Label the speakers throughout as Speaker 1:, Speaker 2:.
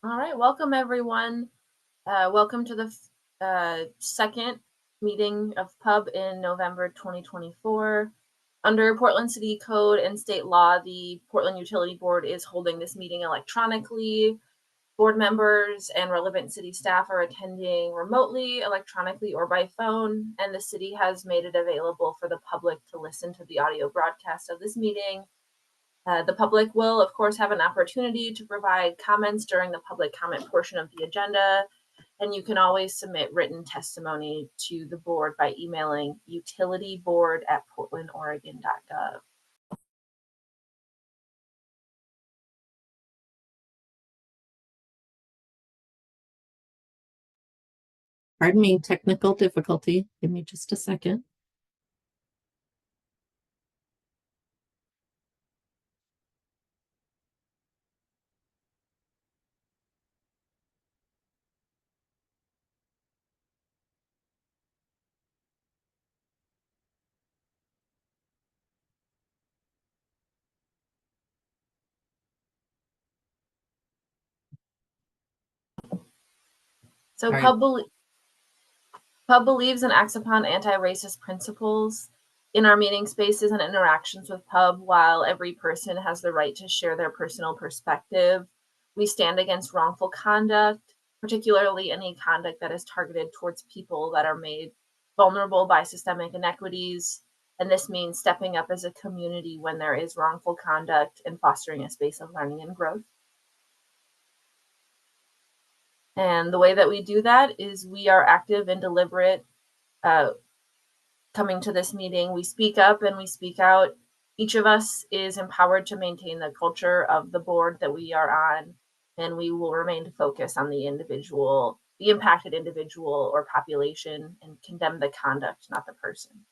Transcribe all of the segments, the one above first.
Speaker 1: All right, welcome everyone. Welcome to the second meeting of PUB in November 2024. Under Portland City Code and state law, the Portland Utility Board is holding this meeting electronically. Board members and relevant city staff are attending remotely, electronically, or by phone, and the city has made it available for the public to listen to the audio broadcast of this meeting. The public will, of course, have an opportunity to provide comments during the public comment portion of the agenda, and you can always submit written testimony to the board by emailing utilityboard@portlandoregon.gov.
Speaker 2: Pardon me, technical difficulty. Give me just a second.
Speaker 1: So
Speaker 2: All right.
Speaker 1: PUB believes and acts upon anti-racist principles in our meeting spaces and interactions with PUB. While every person has the right to share their personal perspective, we stand against wrongful conduct, particularly any conduct that is targeted towards people that are made vulnerable by systemic inequities. And this means stepping up as a community when there is wrongful conduct and fostering a space of learning and growth. And the way that we do that is we are active and deliberate. Coming to this meeting, we speak up and we speak out. Each of us is empowered to maintain the culture of the board that we are on, and we will remain focused on the individual, the impacted individual or population, and condemn the conduct, not the person.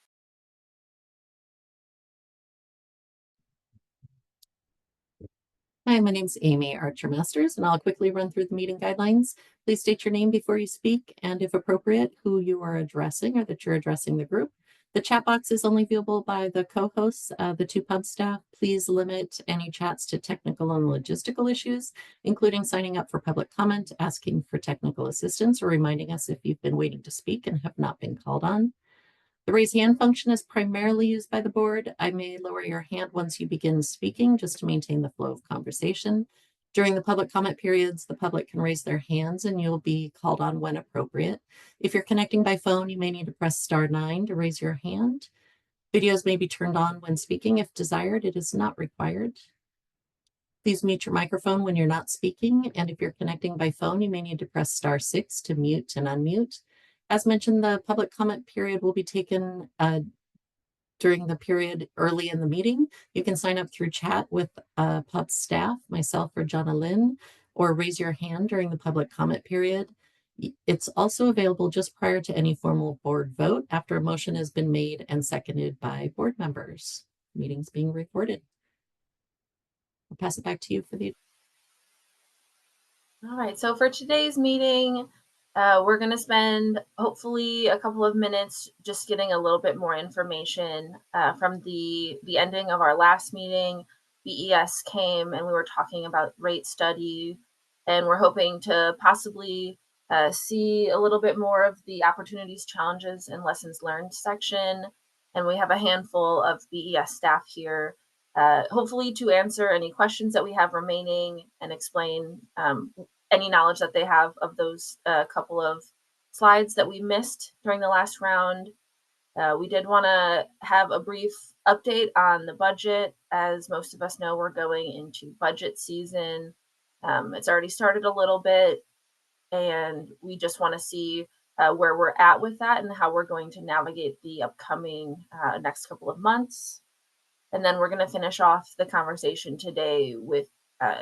Speaker 2: Hi, my name's Amy Archer Masters, and I'll quickly run through the meeting guidelines. Please state your name before you speak, and if appropriate, who you are addressing or that you're addressing the group. The chat box is only viewable by the co-hosts, the two PUB staff. Please limit any chats to technical and logistical issues, including signing up for public comment, asking for technical assistance, or reminding us if you've been waiting to speak and have not been called on. The raise hand function is primarily used by the board. I may lower your hand once you begin speaking just to maintain the flow of conversation. During the public comment periods, the public can raise their hands and you'll be called on when appropriate. If you're connecting by phone, you may need to press *9 to raise your hand. Videos may be turned on when speaking if desired. It is not required. Please mute your microphone when you're not speaking. And if you're connecting by phone, you may need to press *6 to mute and unmute. As mentioned, the public comment period will be taken during the period early in the meeting. You can sign up through chat with PUB staff, myself or Jonna Lynn, or raise your hand during the public comment period. It's also available just prior to any formal board vote after a motion has been made and seconded by board members. Meeting's being recorded. I'll pass it back to you for the.
Speaker 1: All right, so for today's meeting, we're going to spend hopefully a couple of minutes just getting a little bit more information from the ending of our last meeting. BES came and we were talking about rate study, and we're hoping to possibly see a little bit more of the opportunities, challenges, and lessons learned section. And we have a handful of BES staff here, hopefully to answer any questions that we have remaining and explain any knowledge that they have of those couple of slides that we missed during the last round. We did want to have a brief update on the budget. As most of us know, we're going into budget season. It's already started a little bit, and we just want to see where we're at with that and how we're going to navigate the upcoming next couple of months. And then we're going to finish off the conversation today with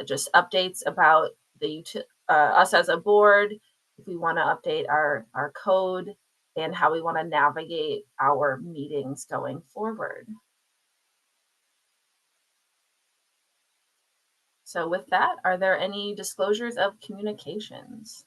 Speaker 1: just updates about us as a board, if we want to update our code, and how we want to navigate our meetings going forward. So with that, are there any disclosures of communications?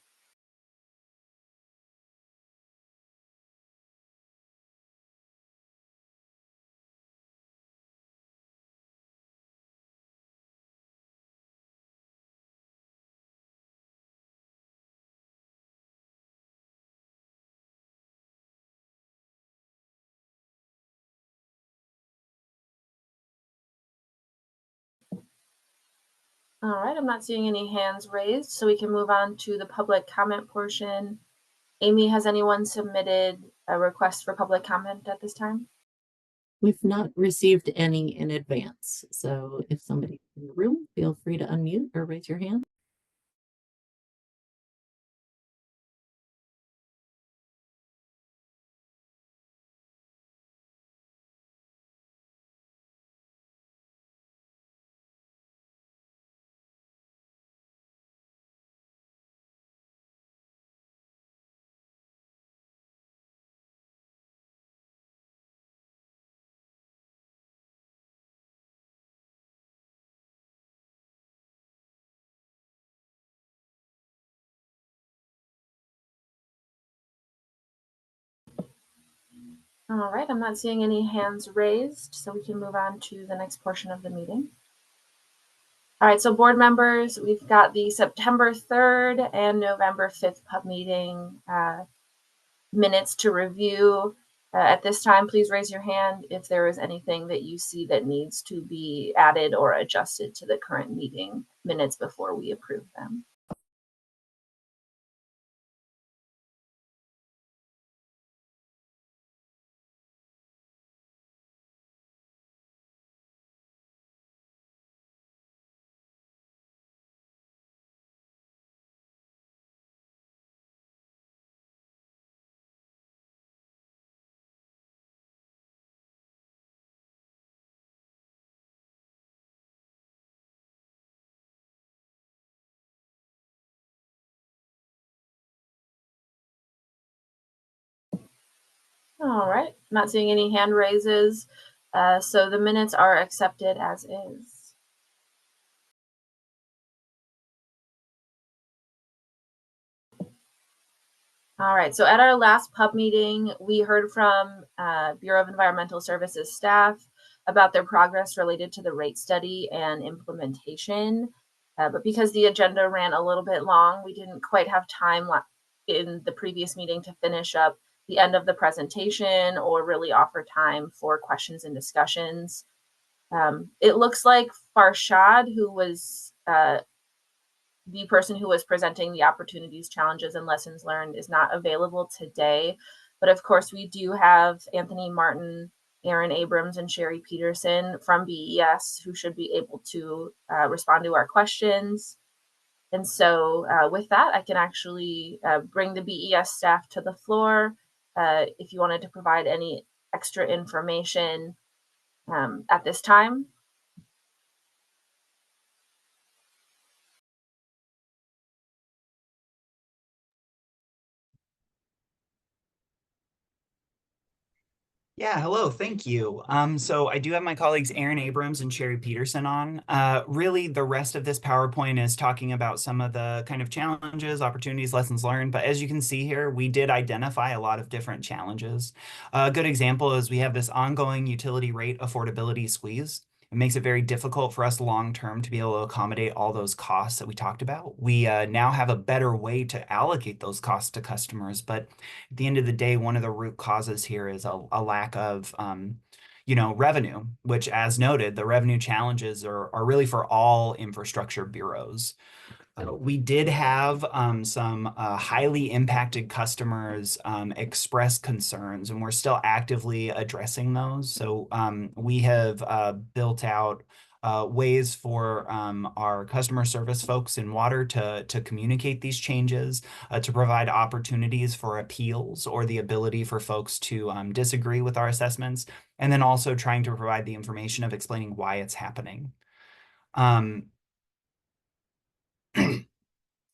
Speaker 1: All right, I'm not seeing any hands raised, so we can move on to the public comment portion. Amy, has anyone submitted a request for public comment at this time?
Speaker 2: We've not received any in advance, so if somebody in the room, feel free to unmute or raise your hand.
Speaker 1: All right, I'm not seeing any hands raised, so we can move on to the next portion of the meeting. All right, so board members, we've got the September 3rd and November 5th pub meeting minutes to review. At this time, please raise your hand if there is anything that you see that needs to be added or adjusted to the current meeting minutes before we approve them. All right, not seeing any hand raises, so the minutes are accepted as is. All right, so at our last pub meeting, we heard from Bureau of Environmental Services staff about their progress related to the rate study and implementation. But because the agenda ran a little bit long, we didn't quite have time in the previous meeting to finish up the end of the presentation or really offer time for questions and discussions. It looks like Farshad, who was the person who was presenting the opportunities, challenges, and lessons learned, is not available today. But of course, we do have Anthony Martin, Aaron Abrams, and Sherry Peterson from BES who should be able to respond to our questions. And so with that, I can actually bring the BES staff to the floor if you wanted to provide any extra information at this time.
Speaker 3: Yeah, hello, thank you. So I do have my colleagues Aaron Abrams and Sherry Peterson on. Really, the rest of this PowerPoint is talking about some of the kind of challenges, opportunities, lessons learned. But as you can see here, we did identify a lot of different challenges. A good example is we have this ongoing utility rate affordability squeeze. It makes it very difficult for us long-term to be able to accommodate all those costs that we talked about. We now have a better way to allocate those costs to customers, but at the end of the day, one of the root causes here is a lack of revenue, which, as noted, the revenue challenges are really for all infrastructure bureaus. We did have some highly impacted customers express concerns, and we're still actively addressing those. So we have built out ways for our customer service folks in water to communicate these changes, to provide opportunities for appeals or the ability for folks to disagree with our assessments, and then also trying to provide the information of explaining why it's happening.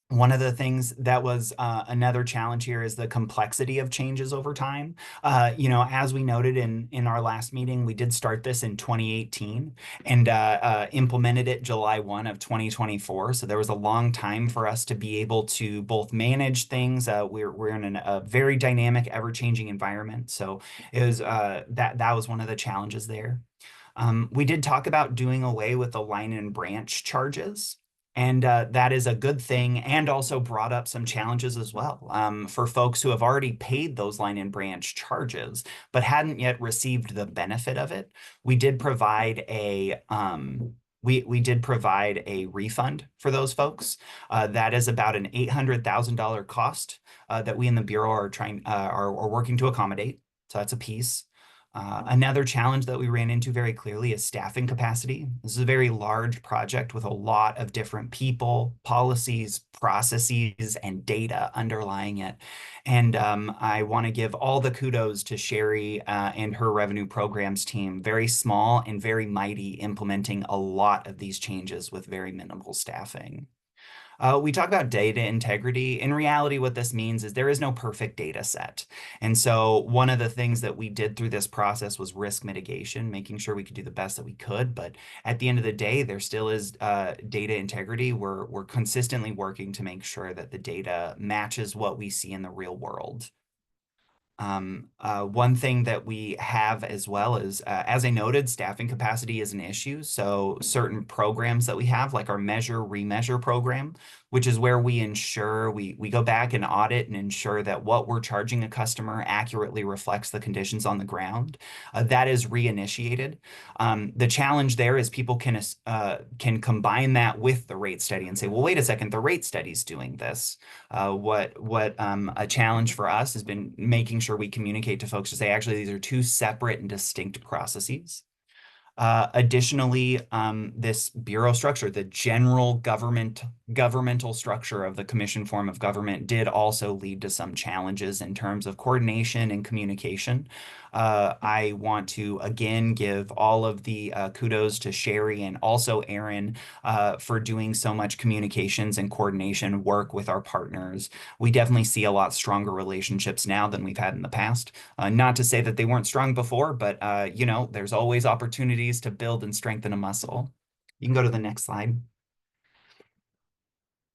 Speaker 3: One of the things that was another challenge here is the complexity of changes over time. As we noted in our last meeting, we did start this in 2018 and implemented it July 1 of 2024. So there was a long time for us to be able to both manage things. We're in a very dynamic, ever-changing environment. So it was that was one of the challenges there. We did talk about doing away with the line and branch charges. And that is a good thing, and also brought up some challenges as well for folks who have already paid those line and branch charges, but hadn't yet received the benefit of it. We did provide a we did provide a refund for those folks. That is about an $800,000 cost that we in the Bureau are working to accommodate. So that's a piece. Another challenge that we ran into very clearly is staffing capacity. This is a very large project with a lot of different people, policies, processes, and data underlying it. And I want to give all the kudos to Sherry and her revenue programs team. Very small and very mighty, implementing a lot of these changes with very minimal staffing. We talk about data integrity. In reality, what this means is there is no perfect data set. And so one of the things that we did through this process was risk mitigation, making sure we could do the best that we could. But at the end of the day, there still is data integrity. We're consistently working to make sure that the data matches what we see in the real world. One thing that we have as well is, as I noted, staffing capacity is an issue. So certain programs that we have, like our Measure Remeasure program, which is where we ensure we go back and audit and ensure that what we're charging a customer accurately reflects the conditions on the ground. That is reinitiated. The challenge there is people can combine that with the rate study and say, well, wait a second, the rate study's doing this. A challenge for us has been making sure we communicate to folks to say, actually, these are two separate and distinct processes. Additionally, this bureau structure, the general governmental structure of the commission form of government did also lead to some challenges in terms of coordination and communication. I want to again give all of the kudos to Sherry and also Aaron for doing so much communications and coordination work with our partners. We definitely see a lot stronger relationships now than we've had in the past. Not to say that they weren't strong before, but you know, there's always opportunities to build and strengthen a muscle. You can go to the next slide.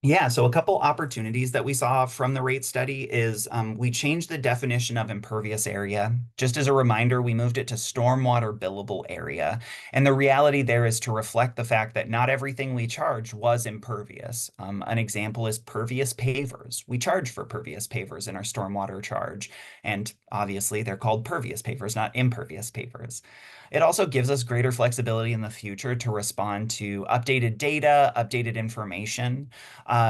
Speaker 3: Yeah, so a couple opportunities that we saw from the rate study is we changed the definition of impervious area. Just as a reminder, we moved it to stormwater billable area. And the reality there is to reflect the fact that not everything we charged was impervious. An example is pervious pavers. We charge for pervious pavers in our stormwater charge. And obviously they're called pervious pavers, not impervious pavers. It also gives us greater flexibility in the future to respond to updated data, updated information.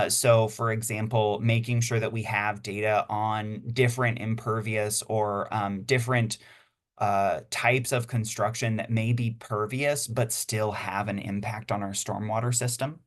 Speaker 3: So for example, making sure that we have data on different impervious or different types of construction that may be pervious, but still have an impact on our stormwater system.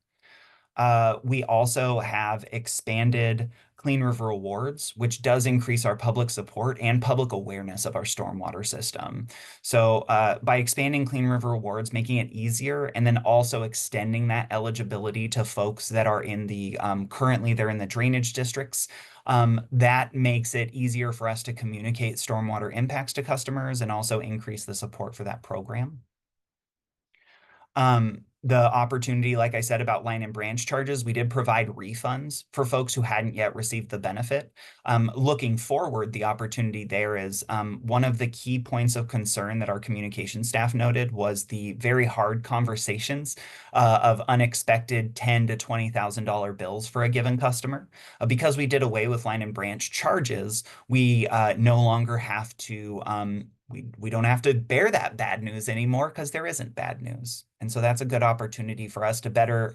Speaker 3: We also have expanded Clean River Awards, which does increase our public support and public awareness of our stormwater system. So by expanding Clean River Awards, making it easier, and then also extending that eligibility to folks that are in the, currently they're in the drainage districts, that makes it easier for us to communicate stormwater impacts to customers and also increase the support for that program. The opportunity, like I said, about line and branch charges, we did provide refunds for folks who hadn't yet received the benefit. Looking forward, the opportunity there is one of the key points of concern that our communication staff noted was the very hard conversations of unexpected $10,000 to $20,000 bills for a given customer. Because we did away with line and branch charges, we no longer have to we don't have to bear that bad news anymore because there isn't bad news. And so that's a good opportunity for us to better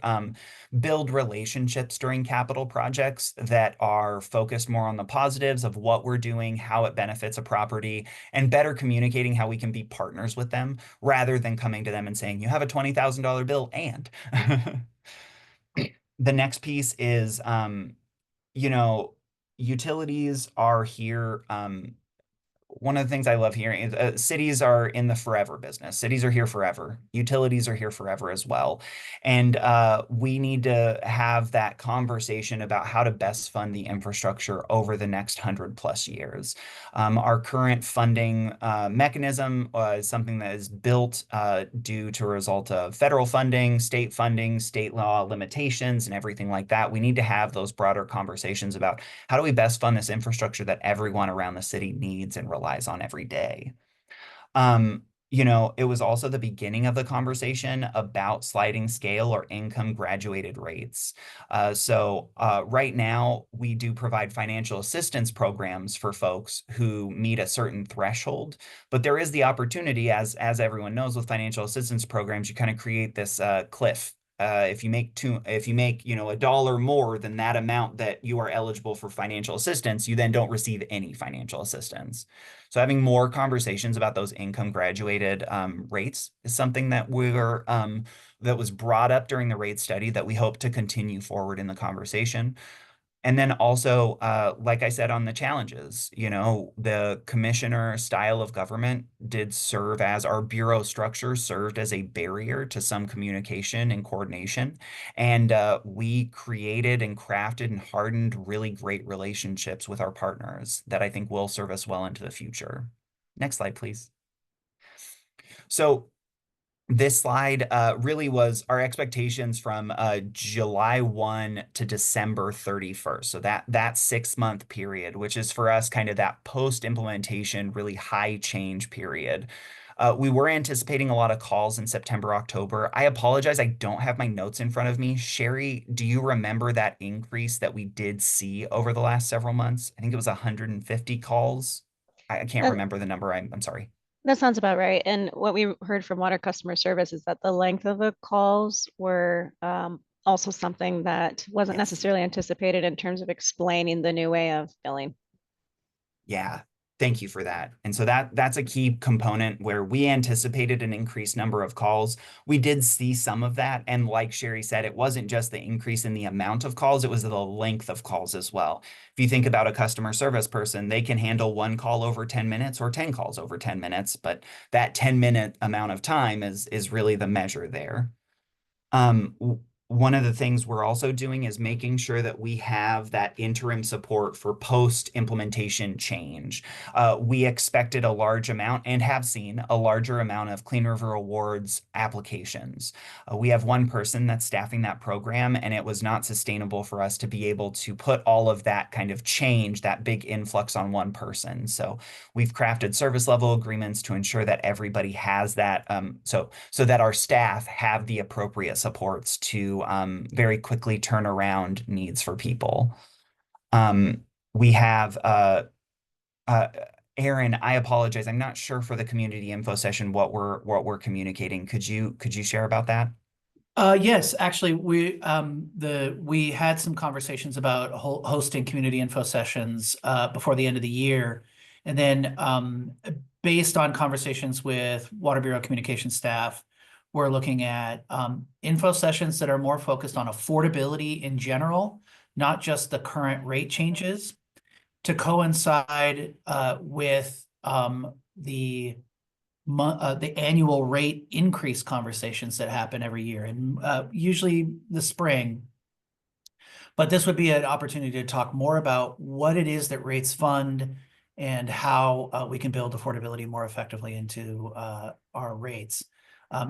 Speaker 3: build relationships during capital projects that are focused more on the positives of what we're doing, how it benefits a property, and better communicating how we can be partners with them rather than coming to them and saying, you have a $20,000 bill and. The next piece is, you know, utilities are here. One of the things I love hearing is cities are in the forever business. Cities are here forever. Utilities are here forever as well. And we need to have that conversation about how to best fund the infrastructure over the next 100+ years. Our current funding mechanism is something that is built due to a result of federal funding, state law limitations, and everything like that. We need to have those broader conversations about how do we best fund this infrastructure that everyone around the city needs and relies on every day. it was also the beginning of the conversation about sliding scale or income graduated rates. So right now, we do provide financial assistance programs for folks who meet a certain threshold, but there is the opportunity, as everyone knows, with financial assistance programs, you kind of create this cliff. If you make a dollar more than that amount that you are eligible for financial assistance, you then don't receive any financial assistance. So having more conversations about those income graduated rates is something that was brought up during the rate study that we hope to continue forward in the conversation. And then also, like I said, on the challenges, the commissioner style of government did serve as our bureau structure served as a barrier to some communication and coordination. And we created and crafted and hardened really great relationships with our partners that I think will serve us well into the future. Next slide, please. So this slide really was our expectations from July 1 to December 31st. So that 6-month period, which is for us kind of that post-implementation, really high change period. We were anticipating a lot of calls in September, October. I apologize, I don't have my notes in front of me. Sherry, do you remember that increase that we did see over the last several months? I think it was 150 calls. I can't
Speaker 4: That,
Speaker 3: remember the number. I'm sorry.
Speaker 4: that sounds about right. And what we heard from Water Customer Service is that the length of the calls were also something that wasn't
Speaker 3: Yes.
Speaker 4: necessarily anticipated in terms of explaining the new way of billing.
Speaker 3: Yeah, thank you for that. And so that's a key component where we anticipated an increased number of calls. We did see some of that. And like Sherry said, it wasn't just the increase in the amount of calls, it was the length of calls as well. If you think about a customer service person, they can handle one call over 10 minutes or 10 calls over 10 minutes, but that 10-minute amount of time is really the measure there. One of the things we're also doing is making sure that we have that interim support for post-implementation change. We expected a large amount and have seen a larger amount of Clean River Awards applications. We have one person that's staffing that program, and it was not sustainable for us to be able to put all of that kind of change, that big influx on one person. So we've crafted service level agreements to ensure that everybody has that, so that our staff have the appropriate supports to very quickly turn around needs for people. We have Aaron, I apologize. I'm not sure for the community info session what we're communicating. Could you share about that?
Speaker 5: Yes, actually, we had some conversations about hosting community info sessions before the end of the year, and then based on conversations with Water Bureau communication staff, we're looking at info sessions that are more focused on affordability in general, not just the current rate changes, to coincide with the annual rate increase conversations that happen every year, and usually the spring. But this would be an opportunity to talk more about what it is that rates fund and how we can build affordability more effectively into our rates.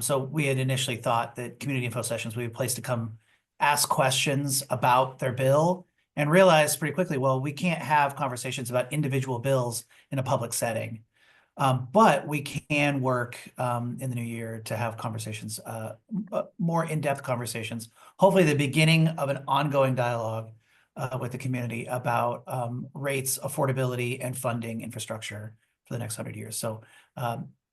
Speaker 5: So we had initially thought that community info sessions would be a place to come ask questions about their bill, and realized pretty quickly, well, we can't have conversations about individual bills in a public setting. But we can work in the new year to have conversations, more in-depth conversations, hopefully the beginning of an ongoing dialogue with the community about rates, affordability, and funding infrastructure for the next 100 years. So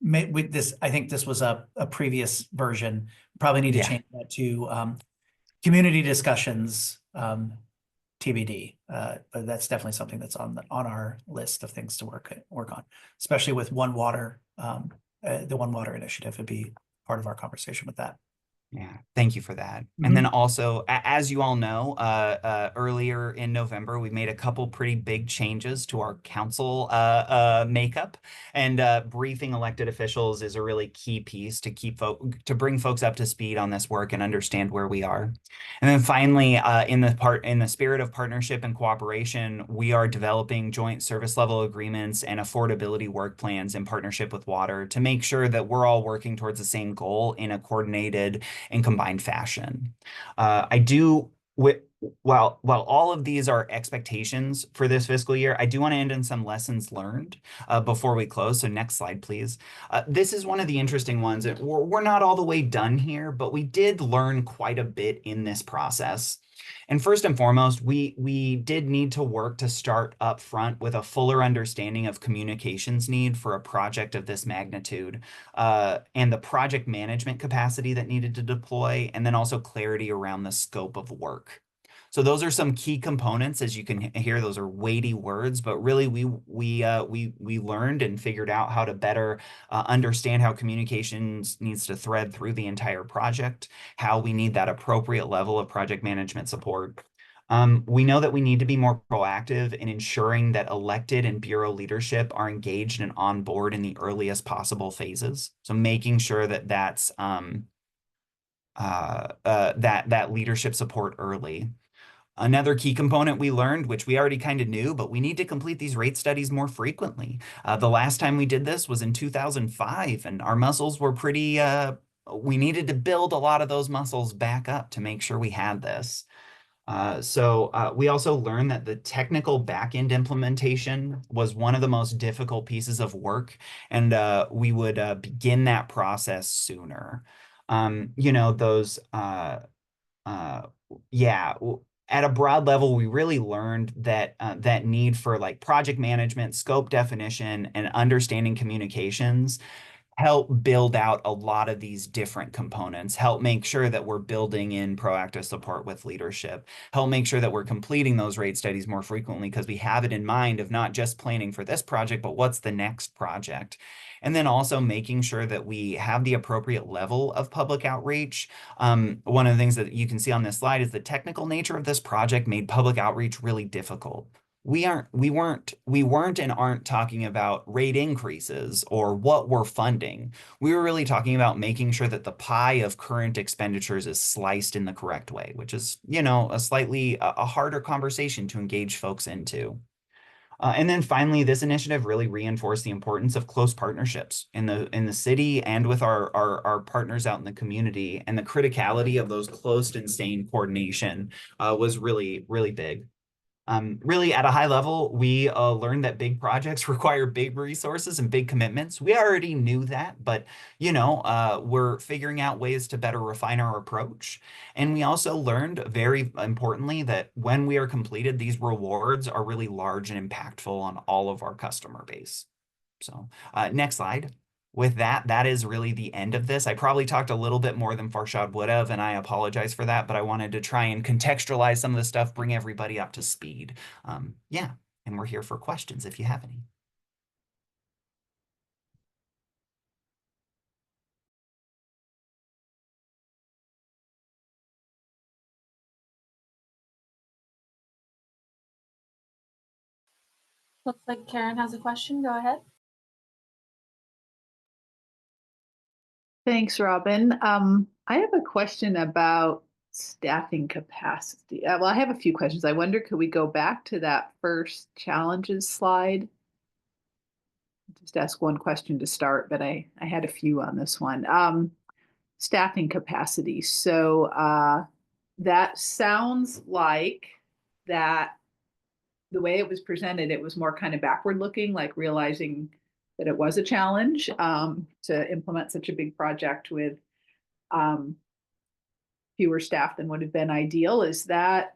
Speaker 5: with this, I think this was a previous version. Probably need to change that to community discussions, TBD, but that's definitely something that's on our list of things to work on, especially with One Water. The One Water initiative would be part of our conversation with that.
Speaker 3: Yeah, thank you for that. And then also, as you all know, earlier in November, we made a couple pretty big changes to our council makeup, and briefing elected officials is a really key piece to to bring folks up to speed on this work and understand where we are. And then finally, in the spirit of partnership and cooperation, we are developing joint service level agreements and affordability work plans in partnership with Water to make sure that we're all working towards the same goal in a coordinated and combined fashion. while all of these are expectations for this fiscal year, I do want to end on some lessons learned before we close. So next slide, please. This is one of the interesting ones. We're not all the way done here, but we did learn quite a bit in this process. And first and foremost, we did need to work to start up front with a fuller understanding of communications need for a project of this magnitude, and the project management capacity that needed to deploy, and then also clarity around the scope of work. So those are some key components. As you can hear, those are weighty words, but really we learned and figured out how to better understand how communications needs to thread through the entire project, how we need that appropriate level of project management support. We know that we need to be more proactive in ensuring that elected and bureau leadership are engaged and on board in the earliest possible phases. So making sure that that's that leadership support early. Another key component we learned, which we already kind of knew, but we need to complete these rate studies more frequently. The last time we did this was in 2005, and our muscles were pretty, we needed to build a lot of those muscles back up to make sure we had this. So we also learned that the technical back-end implementation was one of the most difficult pieces of work, and we would begin that process sooner. You know, those, yeah. At a broad level, we really learned that that need for like project management, scope definition, and understanding communications help build out a lot of these different components, help make sure that we're building in proactive support with leadership, help make sure that we're completing those rate studies more frequently because we have it in mind of not just planning for this project, but what's the next project. And then also making sure that we have the appropriate level of public outreach. One of the things that you can see on this slide is the technical nature of this project made public outreach really difficult. We weren't and aren't talking about rate increases or what we're funding. We were really talking about making sure that the pie of current expenditures is sliced in the correct way, which is, you know, a slightly a harder conversation to engage folks into. And then finally, this initiative really reinforced the importance of close partnerships in the city and with our partners out in the community, and the criticality of those close and sustained coordination was really, really big. Really at a high level, we learned that big projects require big resources and big commitments. We already knew that, but you know, we're figuring out ways to better refine our approach. And we also learned, very importantly, that when we are completed, these rewards are really large and impactful on all of our customer base. So next slide. With that, that is really the end of this. I probably talked a little bit more than Farshad would have, and I apologize for that, but I wanted to try and contextualize some of the stuff, bring everybody up to speed. Yeah, and we're here for questions if you have any.
Speaker 1: Looks like Karen has a question. Go ahead.
Speaker 6: Thanks, Robin. I have a question about staffing capacity. Well, I have a few questions. I wonder, could we go back to that first challenges slide? Just ask one question to start, but I had a few on this one. Staffing capacity. So that sounds like that the way it was presented, it was more kind of backward looking, like realizing that it was a challenge to implement such a big project with fewer staff than would have been ideal. Is that,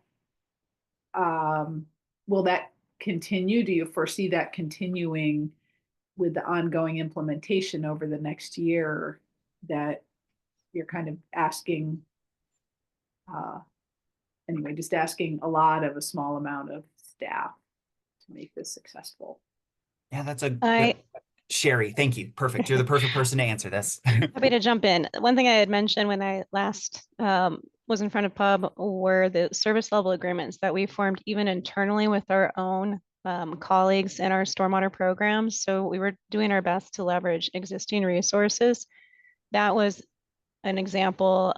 Speaker 6: will that continue? Do you foresee that continuing with the ongoing implementation over the next year, that you're kind of asking, anyway, just asking a lot of a small amount of staff to make this successful?
Speaker 3: Yeah, that's a Sherry, thank you. Perfect. You're the perfect person to answer this.
Speaker 4: Happy to jump in. One thing I had mentioned when I last was in front of Pub were the service level agreements that we formed even internally with our own colleagues in our stormwater programs. So we were doing our best to leverage existing resources. That was an example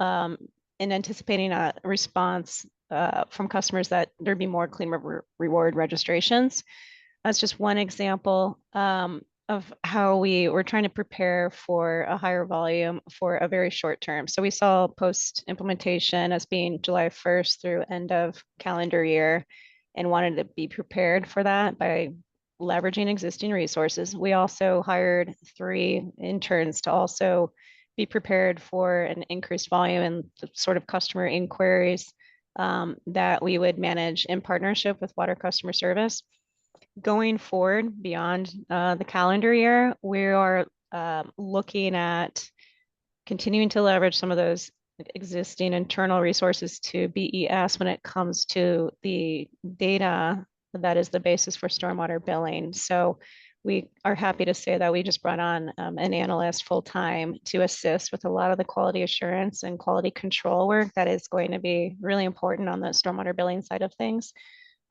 Speaker 4: in anticipating a response from customers that there'd be more clean reward registrations. That's just one example. of how we were trying to prepare for a higher volume for a very short term. So we saw post implementation as being July 1st through end of calendar year, and wanted to be prepared for that by leveraging existing resources. We also hired 3 interns to also be prepared for an increased volume and the sort of customer inquiries that we would manage in partnership with Water Customer Service. Going forward beyond the calendar year, we are looking at continuing to leverage some of those existing internal resources to BES when it comes to the data that is the basis for stormwater billing. So we are happy to say that we just brought on an analyst full-time to assist with a lot of the quality assurance and quality control work that is going to be really important on the stormwater billing side of things.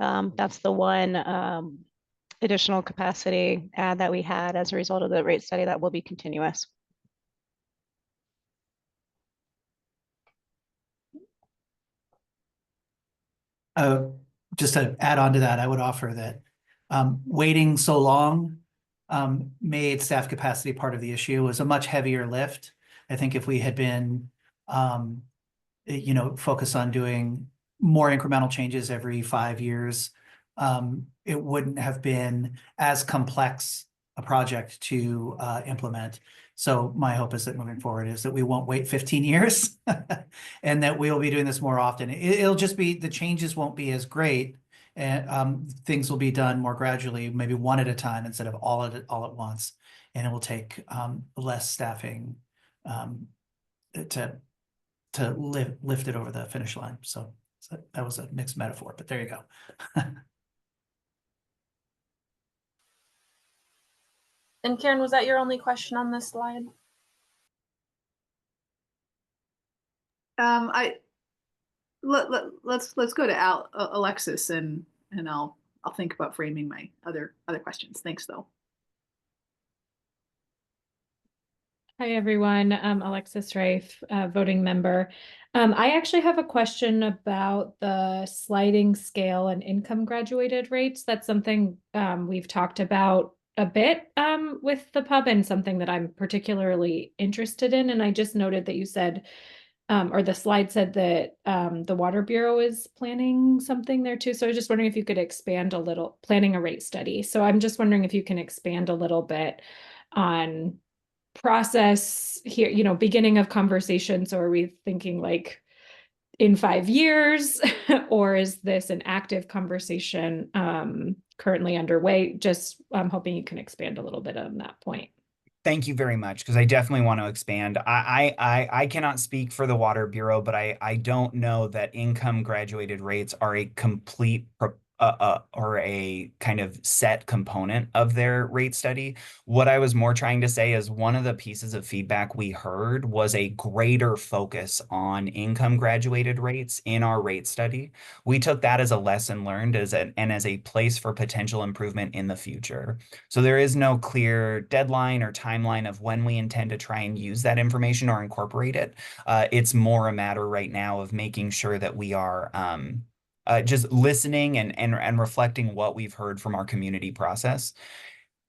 Speaker 4: That's the one additional capacity add that we had as a result of the rate study that will be continuous.
Speaker 5: Just to add on to that, I would offer that waiting so long made staff capacity part of the issue. It was a much heavier lift. I think if we had been, focused on doing more incremental changes every 5 years, it wouldn't have been as complex a project to implement. So my hope is that moving forward is that we won't wait 15 years and that we'll be doing this more often. It'll just be, the changes won't be as great, and things will be done more gradually, maybe one at a time instead of all at once. And it will take less staffing to lift it over the finish line. So that was a mixed metaphor, but there you go.
Speaker 1: And Karen, was that your only question on this slide?
Speaker 6: Let's go to Alexis, and I'll think about framing my other questions. Thanks though.
Speaker 7: Hi, everyone. I'm Alexis Reif, voting member. I actually have a question about the sliding scale and income graduated rates. That's something we've talked about a bit with the pub, and something that I'm particularly interested in. And I just noted that you said, or the slide said that the Water Bureau is planning something there too. So I was just wondering if you could expand a little, planning a rate study. So I'm just wondering if you can expand a little bit on process here, beginning of conversations. Or are we thinking like in 5 years, or is this an active conversation currently underway? Just I'm hoping you can expand a little bit on that point.
Speaker 3: Thank you very much, because I definitely want to expand. I cannot speak for the Water Bureau, but I don't know that income graduated rates are a complete or a kind of set component of their rate study. What I was more trying to say is one of the pieces of feedback we heard was a greater focus on income graduated rates in our rate study. We took that as a lesson learned and as a place for potential improvement in the future. So there is no clear deadline or timeline of when we intend to try and use that information or incorporate it. It's more a matter right now of making sure that we are just listening and reflecting what we've heard from our community process.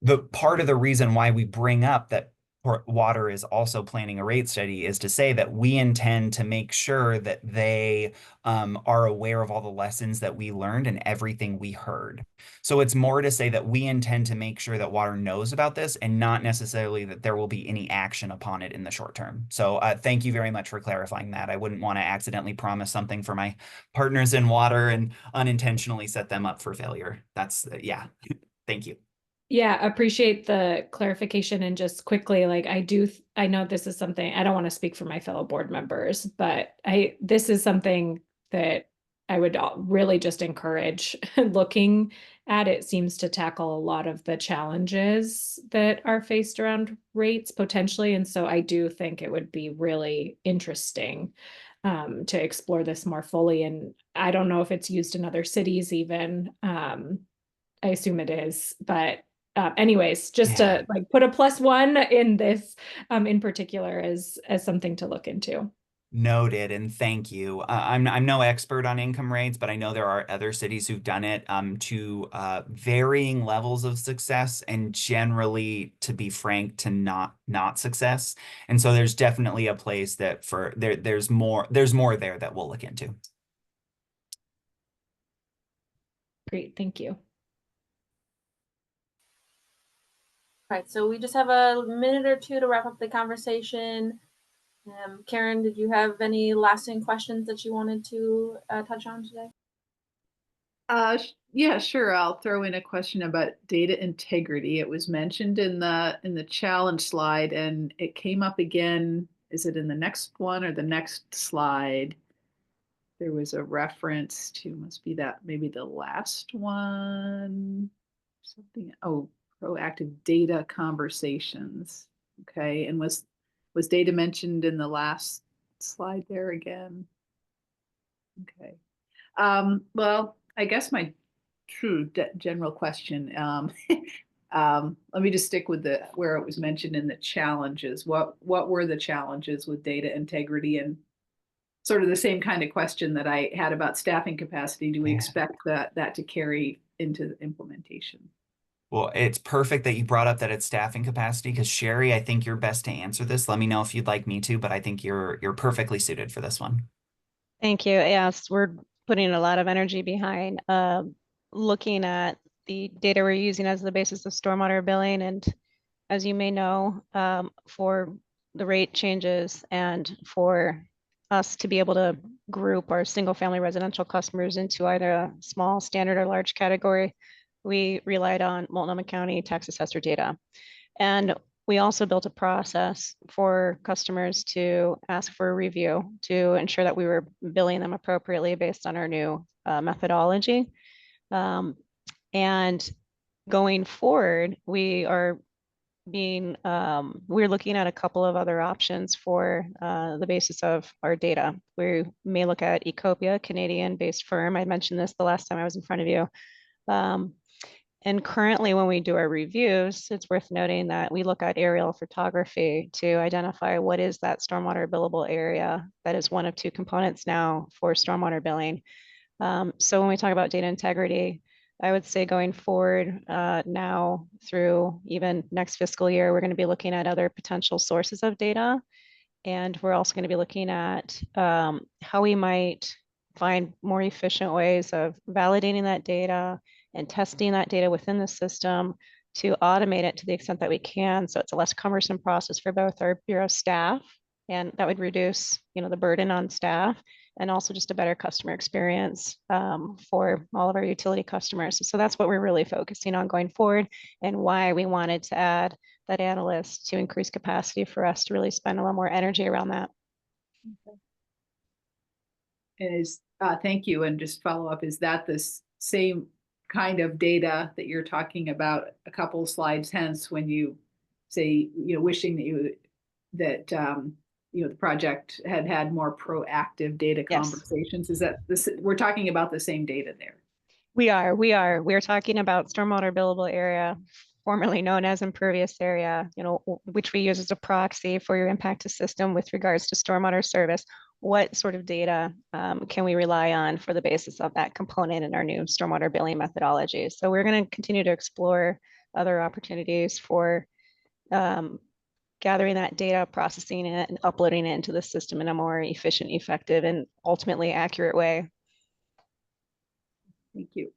Speaker 3: The part of the reason why we bring up that Water is also planning a rate study is to say that we intend to make sure that they are aware of all the lessons that we learned and everything we heard. So it's more to say that we intend to make sure that Water knows about this, and not necessarily that there will be any action upon it in the short term. So thank you very much for clarifying that. I wouldn't want to accidentally promise something for my partners in Water and unintentionally set them up for failure. That's, yeah, thank you.
Speaker 7: Yeah, appreciate the clarification. And just quickly, like I know this is something, I don't want to speak for my fellow board members, but this is something that I would really just encourage looking at. It seems to tackle a lot of the challenges that are faced around rates potentially. And so I do think it would be really interesting to explore this more fully. And I don't know if it's used in other cities even. I assume it is, but anyways, just to like put a +1 in this in particular as something to look into.
Speaker 3: Noted, and thank you. I'm no expert on income rates, but I know there are other cities who've done it to varying levels of success, and generally, to be frank, to not success. And so there's definitely a place that for there's more there that we'll look into.
Speaker 7: Great, thank you.
Speaker 1: All right, so we just have a minute or two to wrap up the conversation. Karen, did you have any lasting questions that you wanted to touch on today?
Speaker 6: Yeah, sure. I'll throw in a question about data integrity. It was mentioned in the challenge slide, and it came up again. Is it in the next one or the next slide? There was a reference to, must be that maybe the last one. Something. Oh, proactive data conversations. Okay, and was data mentioned in the last slide there again? Okay. Well, I guess my true general question, let me just stick with where it was mentioned in the challenges. What were the challenges with data integrity, and sort of the same kind of question that I had about staffing capacity? Do we
Speaker 3: Yeah.
Speaker 6: expect that to carry into the implementation?
Speaker 3: Well, it's perfect that you brought up that it's staffing capacity, because Sherry, I think you're best to answer this. Let me know if you'd like me to, but I think you're perfectly suited for this one.
Speaker 4: Thank you. Yes, we're putting a lot of energy behind looking at the data we're using as the basis of stormwater billing. And as you may know, for the rate changes and for us to be able to group our single family residential customers into either a small, standard, or large category, we relied on Multnomah County tax assessor data. And we also built a process for customers to ask for a review to ensure that we were billing them appropriately based on our new methodology. And going forward, we're looking at a couple of other options for the basis of our data. We may look at Ecopia, Canadian-based firm. I mentioned this the last time I was in front of you. And currently, when we do our reviews, it's worth noting that we look at aerial photography to identify what is that stormwater billable area. That is one of two components now for stormwater billing. So when we talk about data integrity, I would say going forward now through even next fiscal year, we're going to be looking at other potential sources of data. And we're also going to be looking at how we might find more efficient ways of validating that data and testing that data within the system to automate it to the extent that we can. So it's a less cumbersome process for both our Bureau staff, and that would reduce, the burden on staff, and also just a better customer experience for all of our utility customers. So that's what we're really focusing on going forward, and why we wanted to add that analyst to increase capacity for us to really spend a little more energy around that.
Speaker 6: And thank you. And just follow up, is that this same kind of data that you're talking about a couple slides hence when you say, wishing that the project had more proactive data conversations? Yes. Is that this? We're talking about the same data there.
Speaker 4: We are talking about stormwater billable area, formerly known as impervious area, which we use as a proxy for your impact to system with regards to stormwater service. What sort of data can we rely on for the basis of that component in our new stormwater billing methodology? So we're going to continue to explore other opportunities for gathering that data, processing it, and uploading it into the system in a more efficient, effective, and ultimately accurate way.
Speaker 6: Thank you.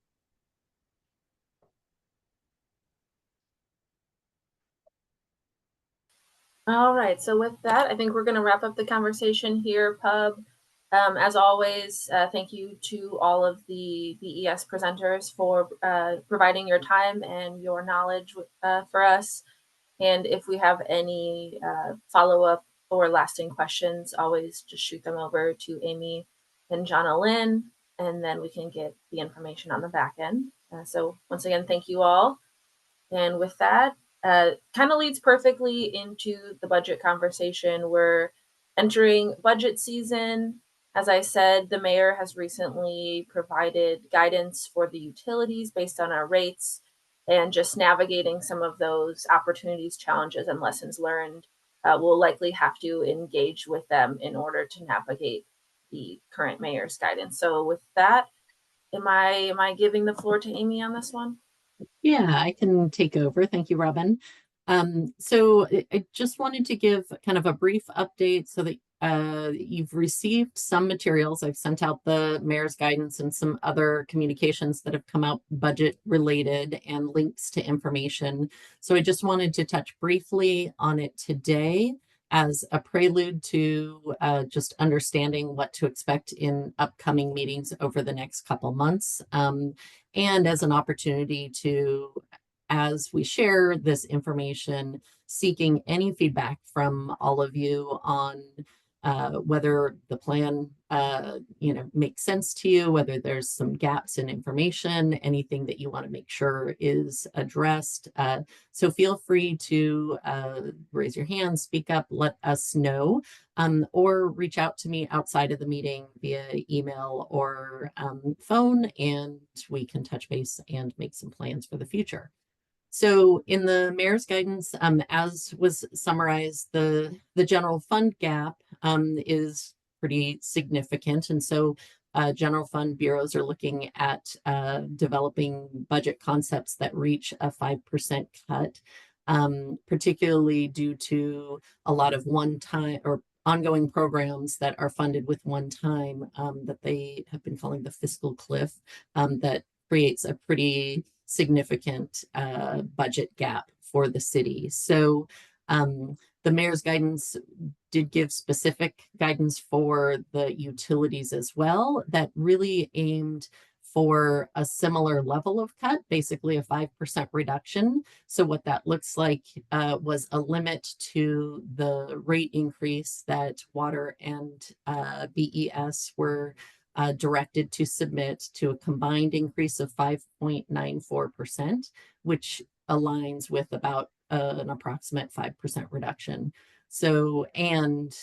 Speaker 1: All right, so with that, I think we're going to wrap up the conversation here, Pub. As always, thank you to all of the BES presenters for providing your time and your knowledge for us. And if we have any follow-up or lasting questions, always just shoot them over to Amy and Jonna Lynn, and then we can get the information on the back end. So once again, thank you all. And with that, kind of leads perfectly into the budget conversation. We're entering budget season. As I said, the mayor has recently provided guidance for the utilities based on our rates and just navigating some of those opportunities, challenges, and lessons learned we'll likely have to engage with them in order to navigate the current mayor's guidance. So with that, am I giving the floor to Amy on this one?
Speaker 2: Yeah, I can take over. Thank you, Robin. So I just wanted to give kind of a brief update so that you've received some materials. I've sent out the mayor's guidance and some other communications that have come out budget related and links to information. So I just wanted to touch briefly on it today as a prelude to just understanding what to expect in upcoming meetings over the next couple months. And as an opportunity to, as we share this information, seeking any feedback from all of you on whether the plan makes sense to you, whether there's some gaps in information, anything that you want to make sure is addressed. So feel free to raise your hand, speak up, let us know, or reach out to me outside of the meeting via email or phone, and we can touch base and make some plans for the future. So in the mayor's guidance, as was summarized, the general fund gap is pretty significant. And so general fund bureaus are looking at developing budget concepts that reach a 5% cut, particularly due to a lot of one-time or ongoing programs that are funded with one time that they have been calling the fiscal cliff, that creates a pretty significant budget gap for the city. So the mayor's guidance did give specific guidance for the utilities as well that really aimed for a similar level of cut, basically a 5% reduction. So what that looks like was a limit to the rate increase that water and BES were directed to submit, to a combined increase of 5.94%, which aligns with about an approximate 5% reduction. So, and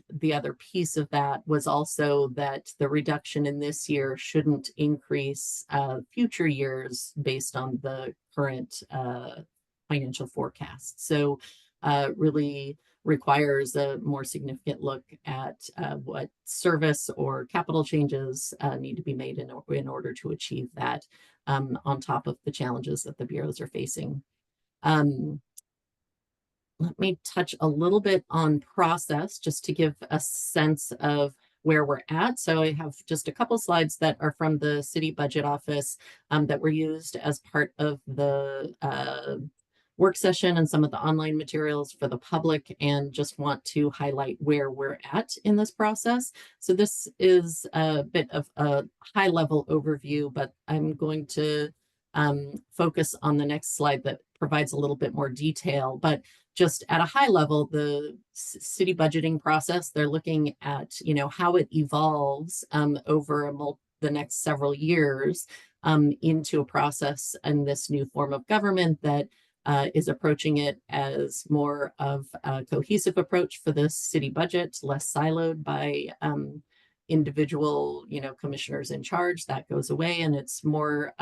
Speaker 2: the other piece of that was also that the reduction in this year shouldn't increase future years based on the current financial forecast. So really requires a more significant look at what service or capital changes need to be made in order to achieve that, on top of the challenges that the bureaus are facing. Let me touch a little bit on process just to give a sense of where we're at. So I have just a couple slides that are from the city budget office that were used as part of the work session and some of the online materials for the public, and just want to highlight where we're at in this process. So this is a bit of a high level overview, but I'm going to focus on the next slide that provides a little bit more detail. But just at a high level, the city budgeting process, they're looking at, how it evolves over the next several years into a process and this new form of government that is approaching it as more of a cohesive approach for the city budget, less siloed by individual, commissioners in charge. That goes away, and it's more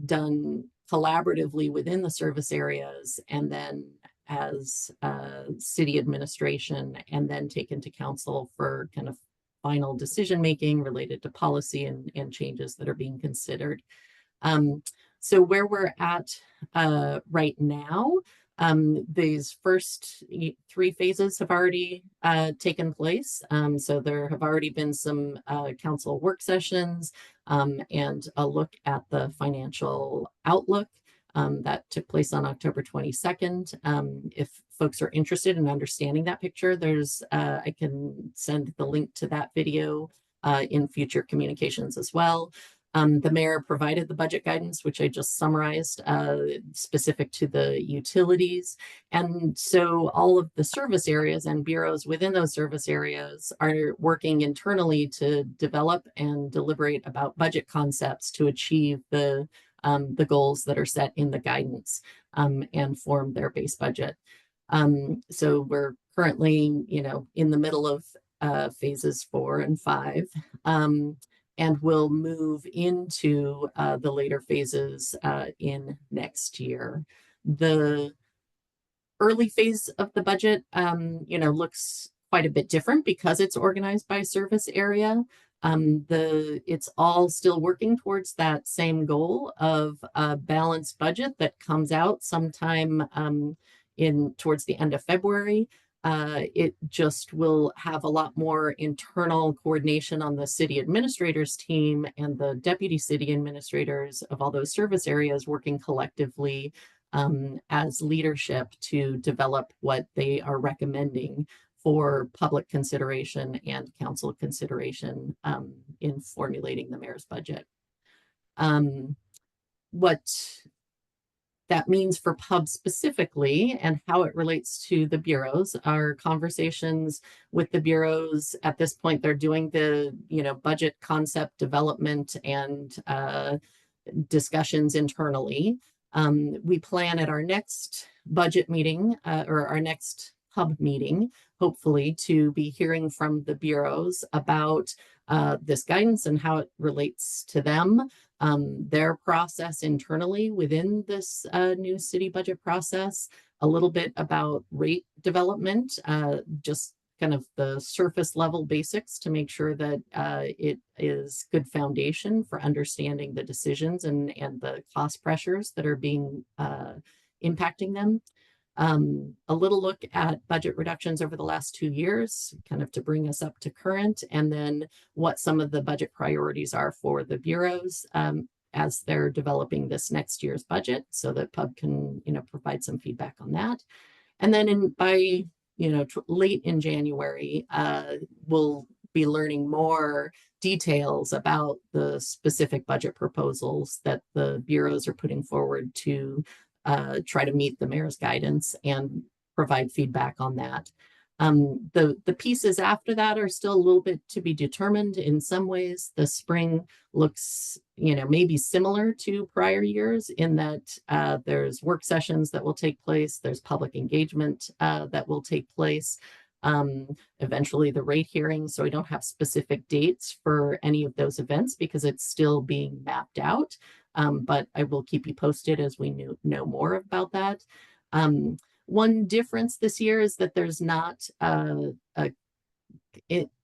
Speaker 2: done collaboratively within the service areas, and then as city administration, and then taken to council for kind of final decision making related to policy and changes that are being considered. So where we're at right now, these first 3 phases have already taken place. So there have already been some council work sessions and a look at the financial outlook that took place on October 22nd. If folks are interested in understanding that picture, there's I can send the link to that video in future communications as well. The mayor provided the budget guidance, which I just summarized, specific to the utilities. And so all of the service areas and bureaus within those service areas are working internally to develop and deliberate about budget concepts to achieve the goals that are set in the guidance and form their base budget. So we're currently, in the middle of phases 4 and 5. And we'll move into the later phases in next year. The early phase of the budget, looks quite a bit different because it's organized by service area. It's all still working towards that same goal of a balanced budget that comes out sometime towards the end of February. It just will have a lot more internal coordination on the city administrators team and the deputy city administrators of all those service areas working collectively as leadership to develop what they are recommending for public consideration and council consideration in formulating the mayor's budget. What that means for PUB specifically and how it relates to the bureaus are conversations with the bureaus. At this point, they're doing the budget concept development and discussions internally. We plan at our next budget meeting or our next PUB meeting, hopefully, to be hearing from the bureaus about this guidance and how it relates to them, their process internally within this new city budget process, a little bit about rate development, just kind of the surface level basics to make sure that it is good foundation for understanding the decisions and the cost pressures that are being impacting them. A little look at budget reductions over the last 2 years, kind of to bring us up to current, and then what some of the budget priorities are for the bureaus as they're developing this next year's budget, so that PUB can provide some feedback on that. And then by late in January, we'll be learning more details about the specific budget proposals that the bureaus are putting forward to try to meet the mayor's guidance and provide feedback on that. The pieces after that are still a little bit to be determined. In some ways, the spring looks, maybe similar to prior years in that there's work sessions that will take place. There's public engagement that will take place. Eventually the rate hearing. So we don't have specific dates for any of those events because it's still being mapped out. But I will keep you posted as we know more about that. One difference this year is that there's not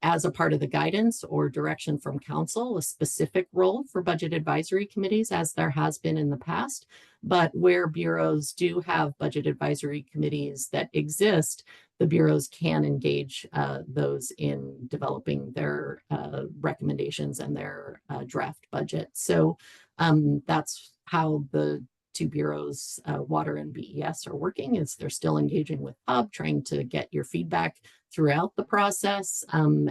Speaker 2: as a part of the guidance or direction from council, a specific role for budget advisory committees as there has been in the past. But where bureaus do have budget advisory committees that exist, the bureaus can engage those in developing their recommendations and their draft budget. So that's how the two bureaus, Water and BES, are working. Is they're still engaging with PUB, trying to get your feedback throughout the process,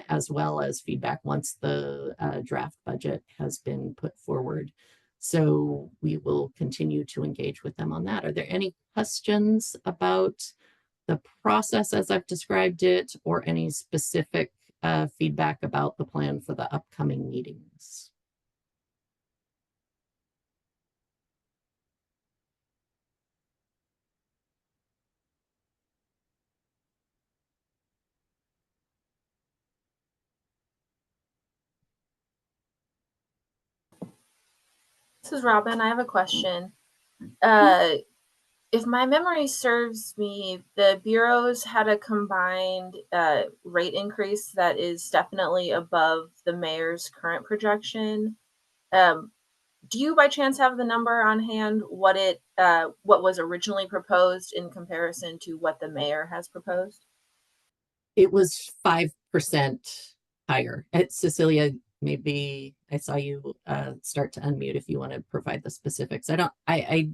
Speaker 2: as well as feedback once the draft budget has been put forward. So we will continue to engage with them on that. Are there any questions about the process as I've described it, or any specific feedback about the plan for the upcoming meetings?
Speaker 1: This is Robin. I have a question. If my memory serves me, the bureaus had a combined rate increase that is definitely above the mayor's current projection. Do you by chance have the number on hand, what was originally proposed in comparison to what the mayor has proposed?
Speaker 2: It was 5% higher. Cecilia, maybe I saw you start to unmute if you want to provide the specifics. I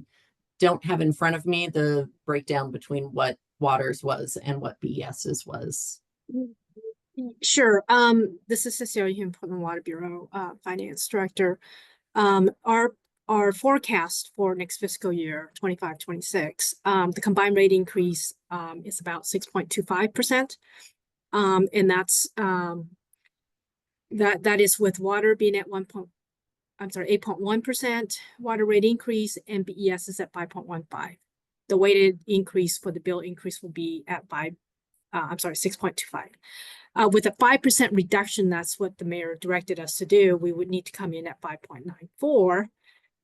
Speaker 2: don't have in front of me the breakdown between what Waters was and what BES's was.
Speaker 8: Sure. This is Cecilia Hume from the Water Bureau, Finance Director. Our forecast for next fiscal year, 25-26, the combined rate increase is about 6.25%. And that's that is with water being at 8.1% water rate increase, and BES is at 5.15. The weighted increase for the bill increase will be at 6.25. With a 5% reduction, that's what the mayor directed us to do. We would need to come in at 5.94,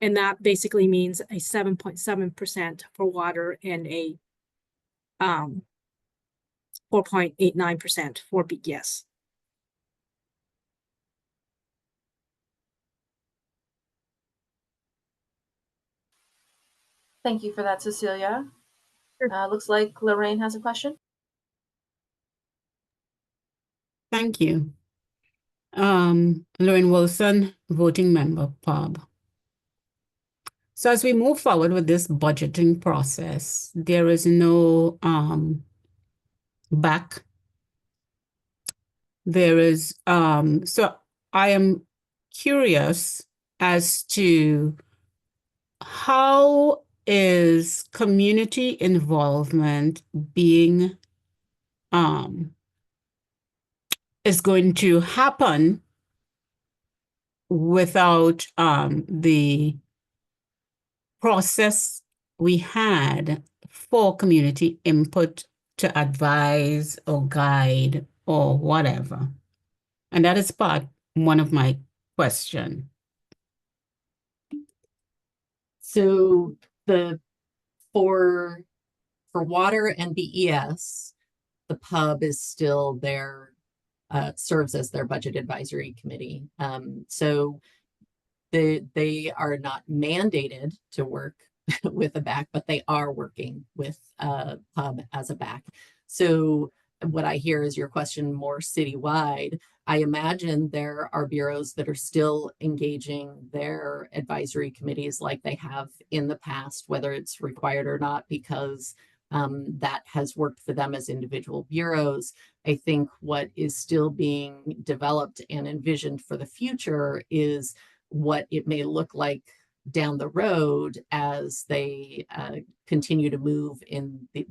Speaker 8: and that basically means a 7.7% for water and a 4.89% for big yes.
Speaker 1: Thank you for that, Cecilia.
Speaker 8: Sure.
Speaker 1: Looks like Lorraine has a question.
Speaker 9: Thank you. Lorraine Wilson, voting member, POB. So as we move forward with this budgeting process, there is no back. There is, so I am curious as to how is community involvement being, is going to happen without the process we had for community input to advise or guide or whatever. And that is one of my questions.
Speaker 2: So for water and BES, the pub is still there, serves as their budget advisory committee. So they are not mandated to work with a BAC, but they are working with pub as a BAC. So what I hear is your question more citywide. I imagine there are bureaus that are still engaging their advisory committees like they have in the past, whether it's required or not, because that has worked for them as individual bureaus. I think what is still being developed and envisioned for the future is what it may look like down the road as they continue to move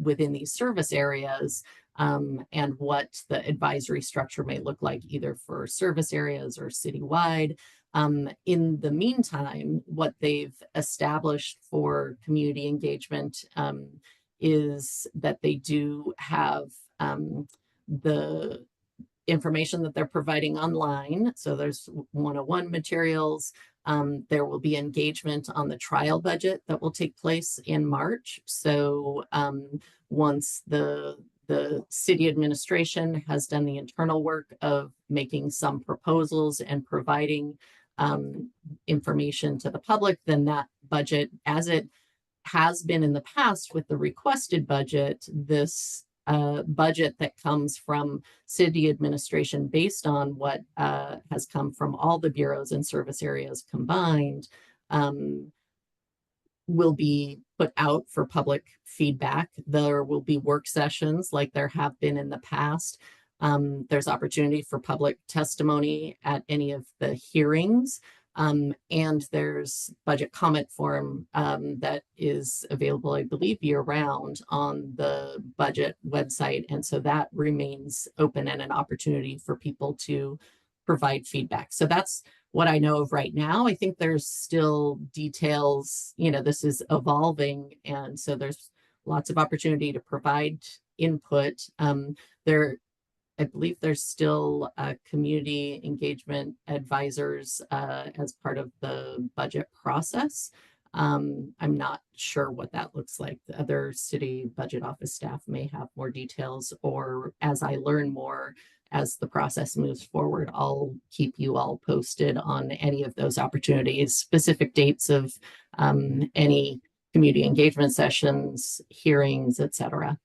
Speaker 2: within these service areas, and what the advisory structure may look like either for service areas or citywide. In the meantime, what they've established for community engagement is that they do have the information that they're providing online. So there's 101 materials. There will be engagement on the trial budget that will take place in March. So once the city administration has done the internal work of making some proposals and providing information to the public, then that budget, as it has been in the past with the requested budget, this budget that comes from city administration based on what has come from all the bureaus and service areas combined, will be put out for public feedback. There will be work sessions like there have been in the past. There's opportunity for public testimony at any of the hearings. And there's budget comment form that is available, I believe, year-round on the budget website. And so that remains open and an opportunity for people to provide feedback. So that's what I know of right now. I think there's still details, this is evolving. And so there's lots of opportunity to provide input. I believe there's still community engagement advisors as part of the budget process. I'm not sure what that looks like. The other city budget office staff may have more details, or as I learn more as the process moves forward, I'll keep you all posted on any of those opportunities, specific dates of any community engagement sessions, hearings, etc.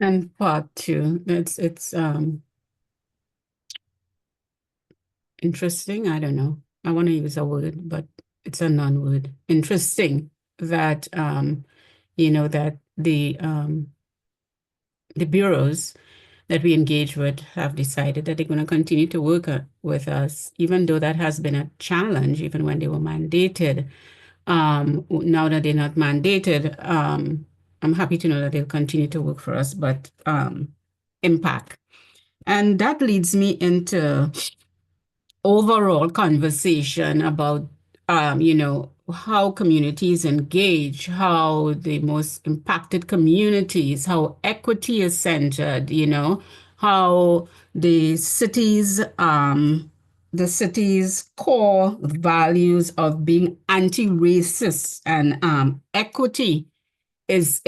Speaker 9: And part two, it's interesting. I don't know. I want to use a word, but it's a non-word. Interesting that that the bureaus that we engage with have decided that they're going to continue to work with us, even though that has been a challenge, even when they were mandated. Now that they're not mandated, I'm happy to know that they'll continue to work for us, but impact. And that leads me into overall conversation about, how communities engage, how the most impacted communities, how equity is centered, how the city's core values of being anti-racist and equity is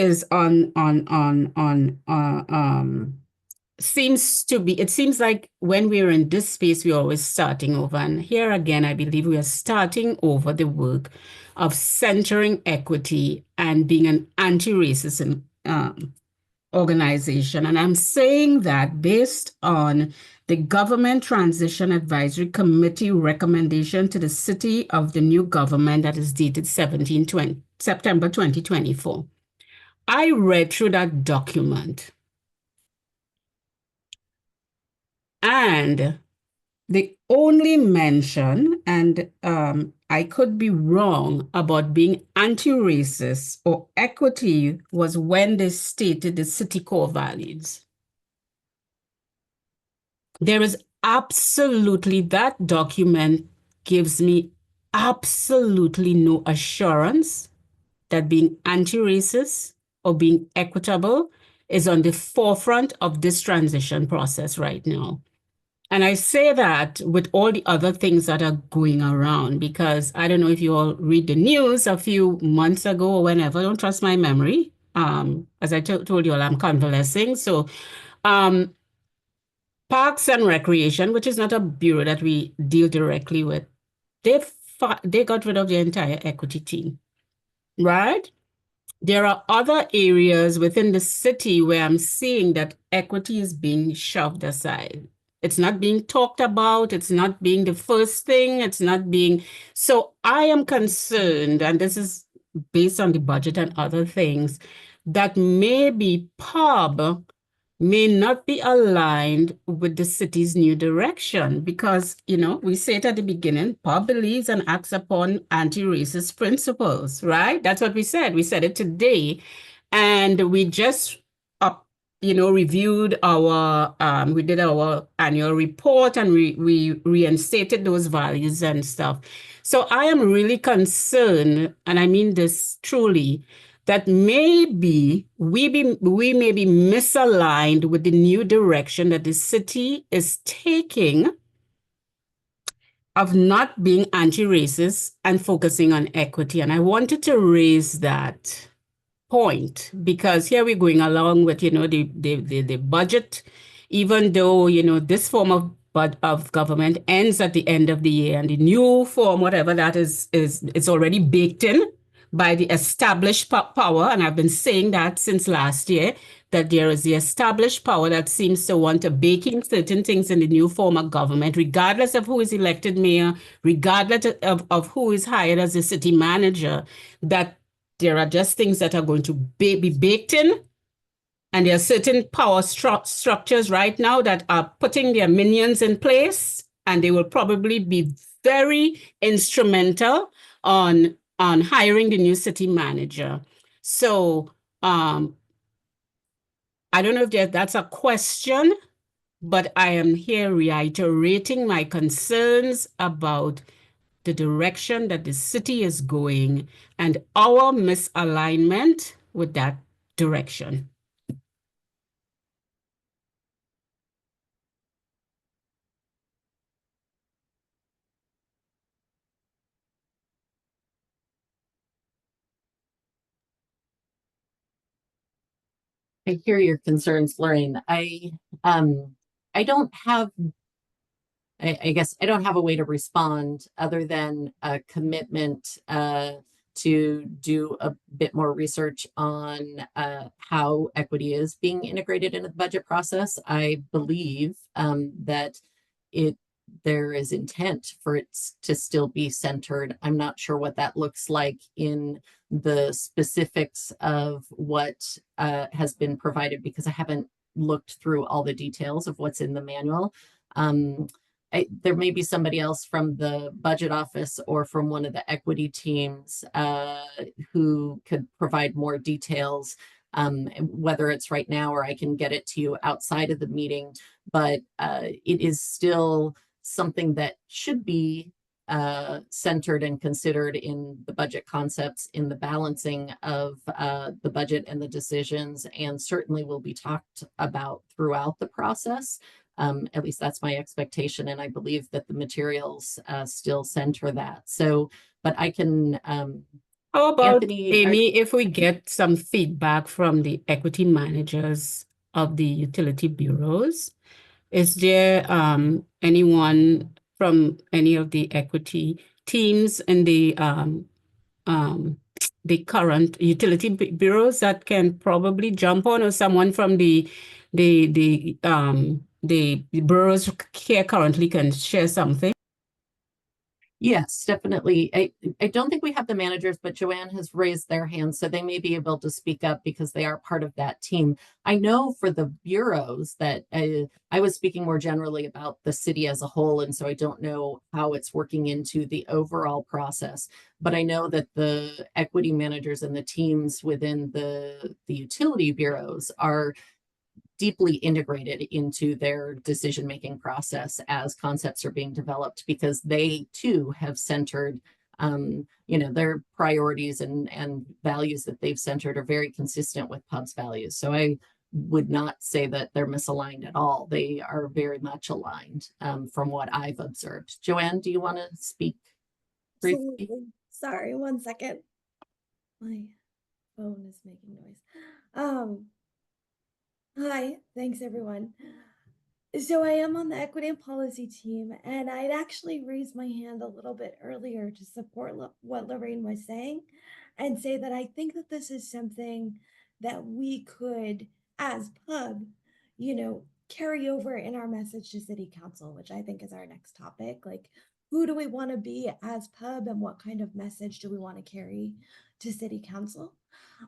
Speaker 9: seems to be, it seems like when we're in this space, we're always starting over. And here again, I believe we are starting over the work of centering equity and being an anti-racism organization. And I'm saying that based on the Government Transition Advisory Committee recommendation to the city of the new government that is dated September 2024. I read through that document, and the only mention, and I could be wrong about being anti-racist or equity, was when they stated the city core values. There is absolutely, that document gives me absolutely no assurance that being anti-racist or being equitable is on the forefront of this transition process right now. And I say that with all the other things that are going around, because I don't know if you all read the news a few months ago or whenever, don't trust my memory. As I told you all, I'm convalescing. So Parks and Recreation, which is not a bureau that we deal directly with, they got rid of the entire equity team, right? There are other areas within the city where I'm seeing that equity is being shoved aside. It's not being talked about. It's not being the first thing. It's not being. So I am concerned, and this is based on the budget and other things, that maybe PUB may not be aligned with the city's new direction, because, you know, we said at the beginning, PUB believes and acts upon anti-racist principles, right? That's what we said. We said it today. And we just, reviewed our, we did our annual report, and we reinstated those values and stuff. So I am really concerned, and I mean this truly, that maybe we may be misaligned with the new direction that the city is taking of not being anti-racist and focusing on equity. And I wanted to raise that point, because here we're going along with, the budget, even though, this form of government ends at the end of the year, and the new form, whatever that is it's already baked in by the established power. And I've been saying that since last year, that there is the established power that seems to want to bake in certain things in the new form of government, regardless of who is elected mayor, regardless of who is hired as the city manager, that there are just things that are going to be baked in. And there are certain power structures right now that are putting their minions in place, and they will probably be very instrumental on hiring the new city manager. So I don't know if that's a question, but I am here reiterating my concerns about the direction that the city is going and our misalignment with that direction.
Speaker 2: I hear your concerns, Lorraine. I don't have, I guess I don't have a way to respond other than a commitment to do a bit more research on how equity is being integrated into the budget process. I believe that there is intent for it to still be centered. I'm not sure what that looks like in the specifics of what has been provided, because I haven't looked through all the details of what's in the manual. There may be somebody else from the budget office or from one of the equity teams who could provide more details, whether it's right now or I can get it to you outside of the meeting. But it is still something that should be centered and considered in the budget concepts, in the balancing of the budget and the decisions, and certainly will be talked about throughout the process. At least that's my expectation, and I believe that the materials still center that. So, but I can
Speaker 9: How about,
Speaker 2: Anthony,
Speaker 9: Amy, if we get some feedback from the equity managers of the utility bureaus? Is there anyone from any of the equity teams in the current utility bureaus that can probably jump on, or someone from the bureaus here currently can share something?
Speaker 2: Yes, definitely. I don't think we have the managers, but Joanne has raised their hand, so they may be able to speak up because they are part of that team. I know for the bureaus that I was speaking more generally about the city as a whole, and so I don't know how it's working into the overall process. But I know that the equity managers and the teams within the utility bureaus are deeply integrated into their decision-making process as concepts are being developed, because they too have centered, their priorities and values that they've centered are very consistent with PUB's values. So I would not say that they're misaligned at all. They are very much aligned from what I've observed. Joanne, do you want to speak briefly?
Speaker 10: Absolutely. Sorry, one second. My phone is making noise. Hi, thanks everyone. So I am on the equity and policy team, and I'd actually raised my hand a little bit earlier to support what Lorraine was saying and say that I think that this is something that we could, as PUB, carry over in our message to City Council, which I think is our next topic. Like, who do we want to be as PUB, and what kind of message do we want to carry to City Council?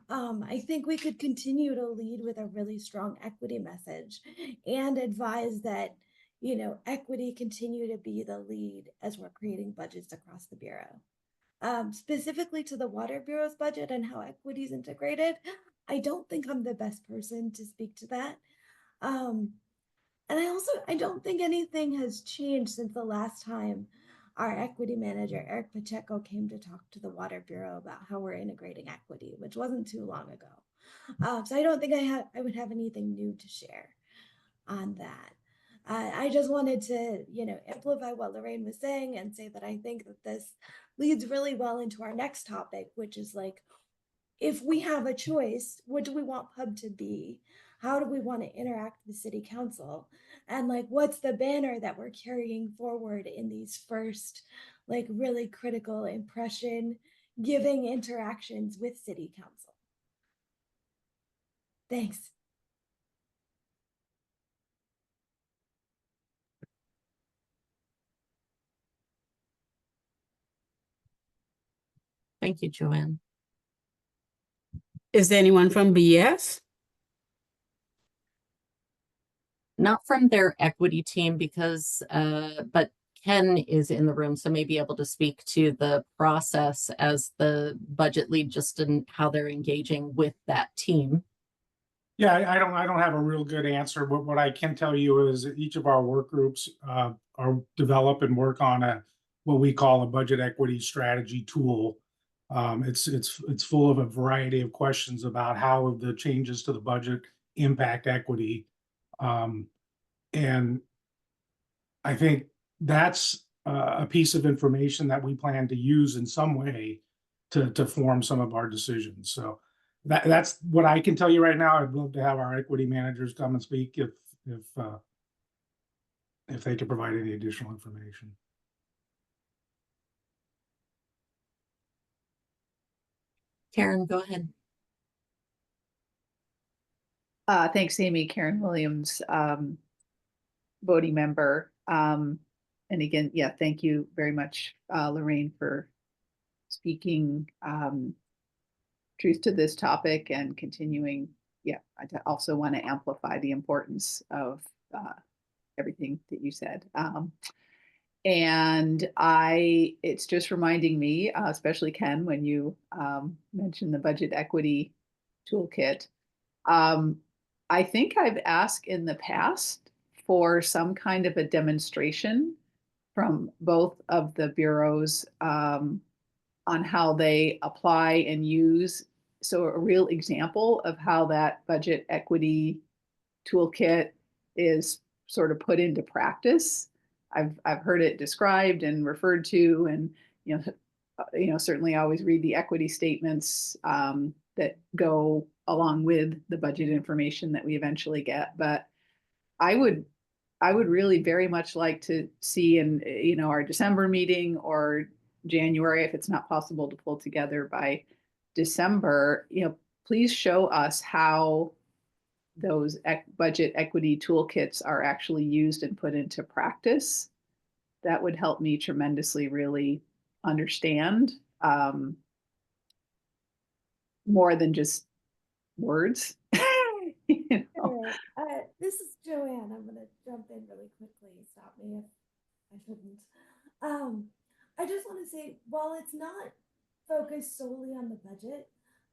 Speaker 10: I think we could continue to lead with a really strong equity message and advise that, equity continue to be the lead as we're creating budgets across the Bureau. Specifically to the Water Bureau's budget and how equity is integrated, I don't think I'm the best person to speak to that. And I don't think anything has changed since the last time our equity manager, Eric Pacheco, came to talk to the Water Bureau about how we're integrating equity, which wasn't too long ago. So I don't think I would have anything new to share on that. I just wanted to, amplify what Lorraine was saying and say that I think that this leads really well into our next topic, which is like, if we have a choice, what do we want PUB to be? How do we want to interact with City Council? And like, what's the banner that we're carrying forward in these first, like, really critical impression giving interactions with City Council? Thanks.
Speaker 2: Thank you, Joanne.
Speaker 9: Is there anyone from BS?
Speaker 2: Not from their equity team because, but Ken is in the room, so may be able to speak to the process as the budget lead, just in how they're engaging with that team.
Speaker 11: Yeah, I don't have a real good answer, but what I can tell you is that each of our work groups are develop and work on what we call a budget equity strategy tool. It's full of a variety of questions about how the changes to the budget impact equity. And I think that's a piece of information that we plan to use in some way to form some of our decisions. So that's what I can tell you right now. I'd love to have our equity managers come and speak if they could provide any additional information.
Speaker 2: Karen, go ahead.
Speaker 6: Thanks, Amy. Karen Williams, voting member. And again, yeah, thank you very much, Lorraine, for speaking truth to this topic and continuing. Yeah, I also want to amplify the importance of everything that you said. And it's just reminding me, especially Ken, when you mentioned the budget equity toolkit. I think I've asked in the past for some kind of a demonstration from both of the bureaus on how they apply and use. So a real example of how that budget equity toolkit is sort of put into practice. I've heard it described and referred to, and certainly always read the equity statements that go along with the budget information that we eventually get. But I would really very much like to see in, our December meeting or January, if it's not possible to pull together by December, please show us how those budget equity toolkits are actually used and put into practice. That would help me tremendously really understand more than just words.
Speaker 10: Sure. This is Joanne. I'm gonna jump in really quickly. Stop me if I shouldn't. I just want to say, while it's not focused solely on the budget,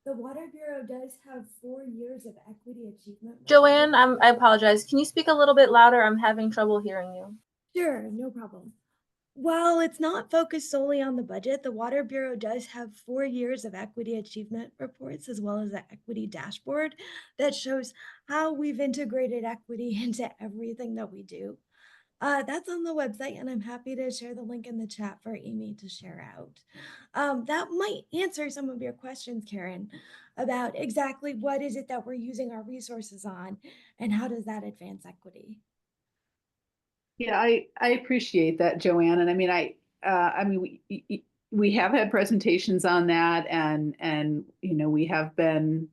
Speaker 10: the Water Bureau does have 4 years of equity achievement.
Speaker 1: Joanne, I apologize. Can you speak a little bit louder? I'm having trouble hearing you.
Speaker 10: Sure, no problem. While it's not focused solely on the budget, the Water Bureau does have 4 years of equity achievement reports, as well as an equity dashboard that shows how we've integrated equity into everything that we do. That's on the website, and I'm happy to share the link in the chat for Amy to share out. That might answer some of your questions, Karen, about exactly what is it that we're using our resources on, and how does that advance equity?
Speaker 6: Yeah, I appreciate that, Joanne. And I mean, we have had presentations on that, and we have been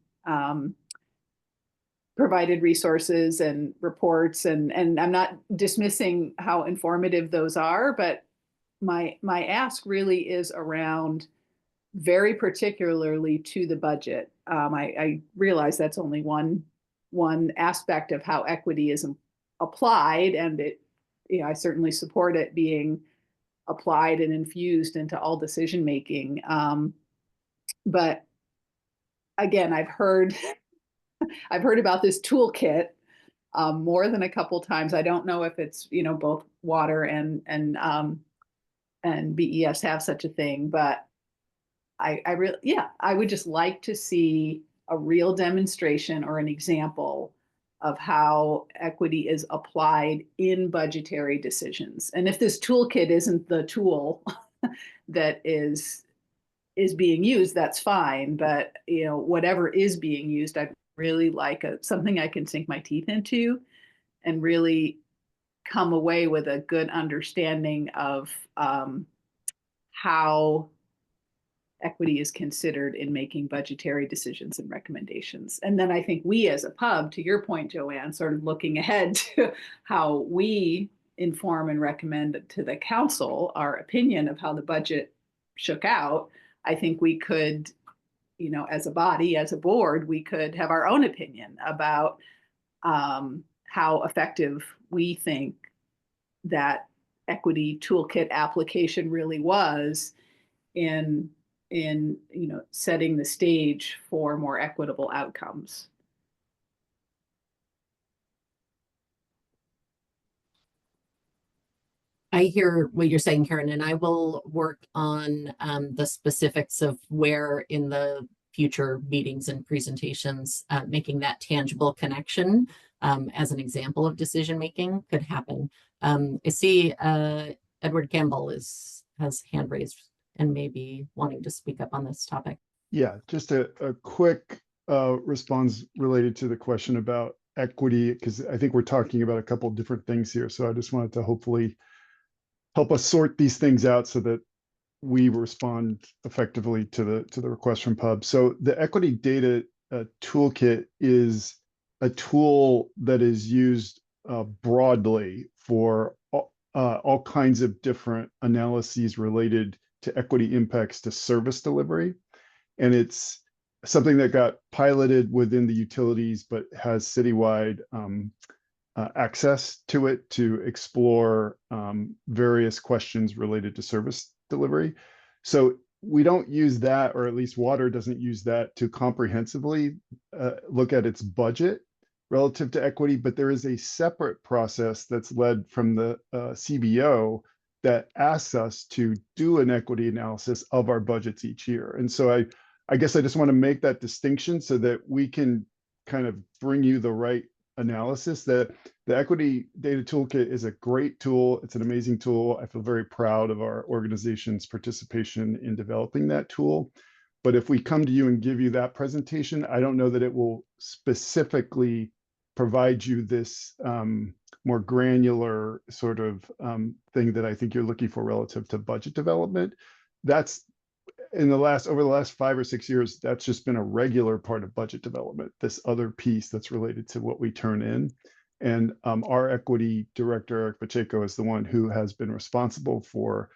Speaker 6: provided resources and reports, and I'm not dismissing how informative those are, but my ask really is around very particularly to the budget. I realize that's only one aspect of how equity is applied, and I certainly support it being applied and infused into all decision making. But again, I've heard about this toolkit more than a couple times. I don't know if it's both water and BES have such a thing, but I would just like to see a real demonstration or an example of how equity is applied in budgetary decisions. And if this toolkit isn't the tool that is being used, that's fine. But whatever is being used, I'd really like something I can sink my teeth into and really come away with a good understanding of how equity is considered in making budgetary decisions and recommendations. And then I think we as a pub, to your point, Joanne, sort of looking ahead to how we inform and recommend to the council our opinion of how the budget shook out. I think we could, as a body, as a board, we could have our own opinion about how effective we think that equity toolkit application really was in setting the stage for more equitable outcomes.
Speaker 2: I hear what you're saying, Karen, and I will work on the specifics of where in the future meetings and presentations, making that tangible connection as an example of decision making could happen. I see Edward Campbell has hand raised and maybe wanting to speak up on this topic.
Speaker 12: Yeah, just a quick response related to the question about equity, because I think we're talking about a couple of different things here. So I just wanted to hopefully help us sort these things out so that we respond effectively to the request from Pub. So the equity data toolkit is a tool that is used broadly for all kinds of different analyses related to equity impacts to service delivery. And it's something that got piloted within the utilities, but has citywide access to it to explore various questions related to service delivery. So we don't use that, or at least water doesn't use that to comprehensively look at its budget relative to equity, but there is a separate process that's led from the CBO that asks us to do an equity analysis of our budgets each year. And so I guess I just want to make that distinction so that we can kind of bring you the right analysis. The Equity Data Toolkit is a great tool. It's an amazing tool. I feel very proud of our organization's participation in developing that tool. But if we come to you and give you that presentation, I don't know that it will specifically provide you this more granular sort of thing that I think you're looking for relative to budget development. That's over the last 5 or 6 years, that's just been a regular part of budget development, this other piece that's related to what we turn in. And our equity director, Eric Pacheco, is the one who has been responsible for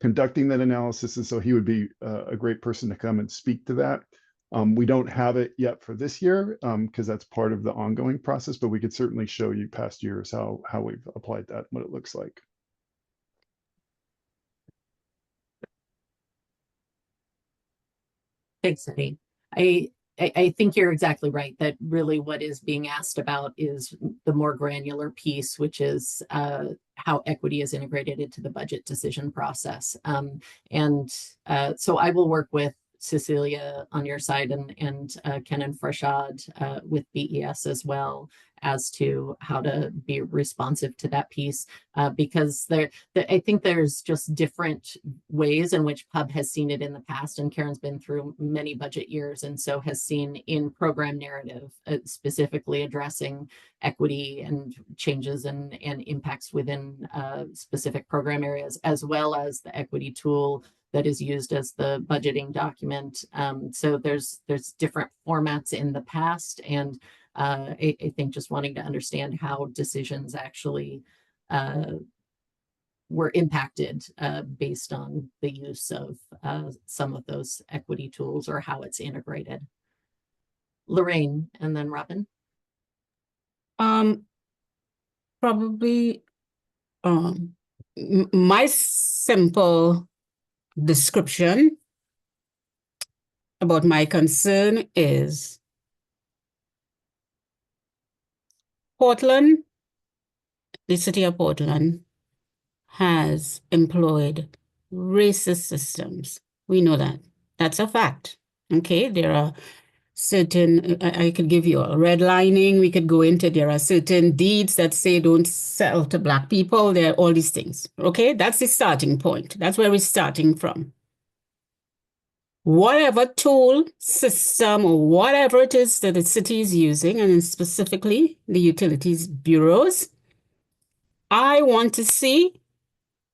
Speaker 12: conducting that analysis. And so he would be a great person to come and speak to that. We don't have it yet for this year because that's part of the ongoing process, but we could certainly show you past years how we've applied that, what it looks like.
Speaker 2: Thanks, Eddie. I think you're exactly right that really what is being asked about is the more granular piece, which is how equity is integrated into the budget decision process. So I will work with Cecilia on your side and Ken and Farshad with BES as well as to how to be responsive to that piece because I think there's just different ways in which PUB has seen it in the past, and Karen's been through many budget years and so has seen in program narrative specifically addressing equity and changes and impacts within specific program areas, as well as the equity tool that is used as the budgeting document. So there's different formats in the past, and I think just wanting to understand how decisions actually were impacted based on the use of some of those equity tools or how it's integrated. Lorraine, and then Robin.
Speaker 9: Probably my simple description about my concern is Portland, the city of Portland has employed racist systems. We know that. That's a fact. Okay, there are certain, I could give you a redlining, we could go into, there are certain deeds that say don't sell to Black people, there are all these things. Okay, that's the starting point. That's where we're starting from. Whatever tool, system, or whatever it is that the city is using, and specifically the utilities bureaus, I want to see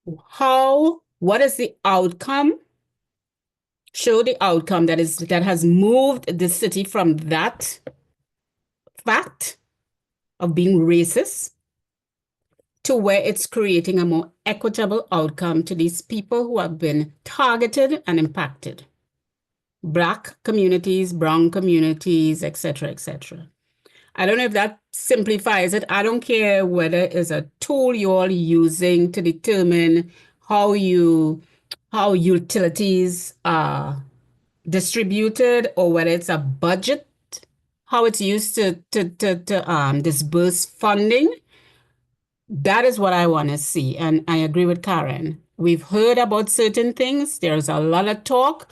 Speaker 9: what is the outcome, show the outcome that has moved the city from that fact of being racist to where it's creating a more equitable outcome to these people who have been targeted and impacted. Black communities, brown communities, etc., etc. I don't know if that simplifies it. I don't care whether it's a tool you're using to determine how utilities are distributed, or whether it's a budget, how it's used to disburse funding. That is what I want to see. And I agree with Karen. We've heard about certain things. There's a lot of talk,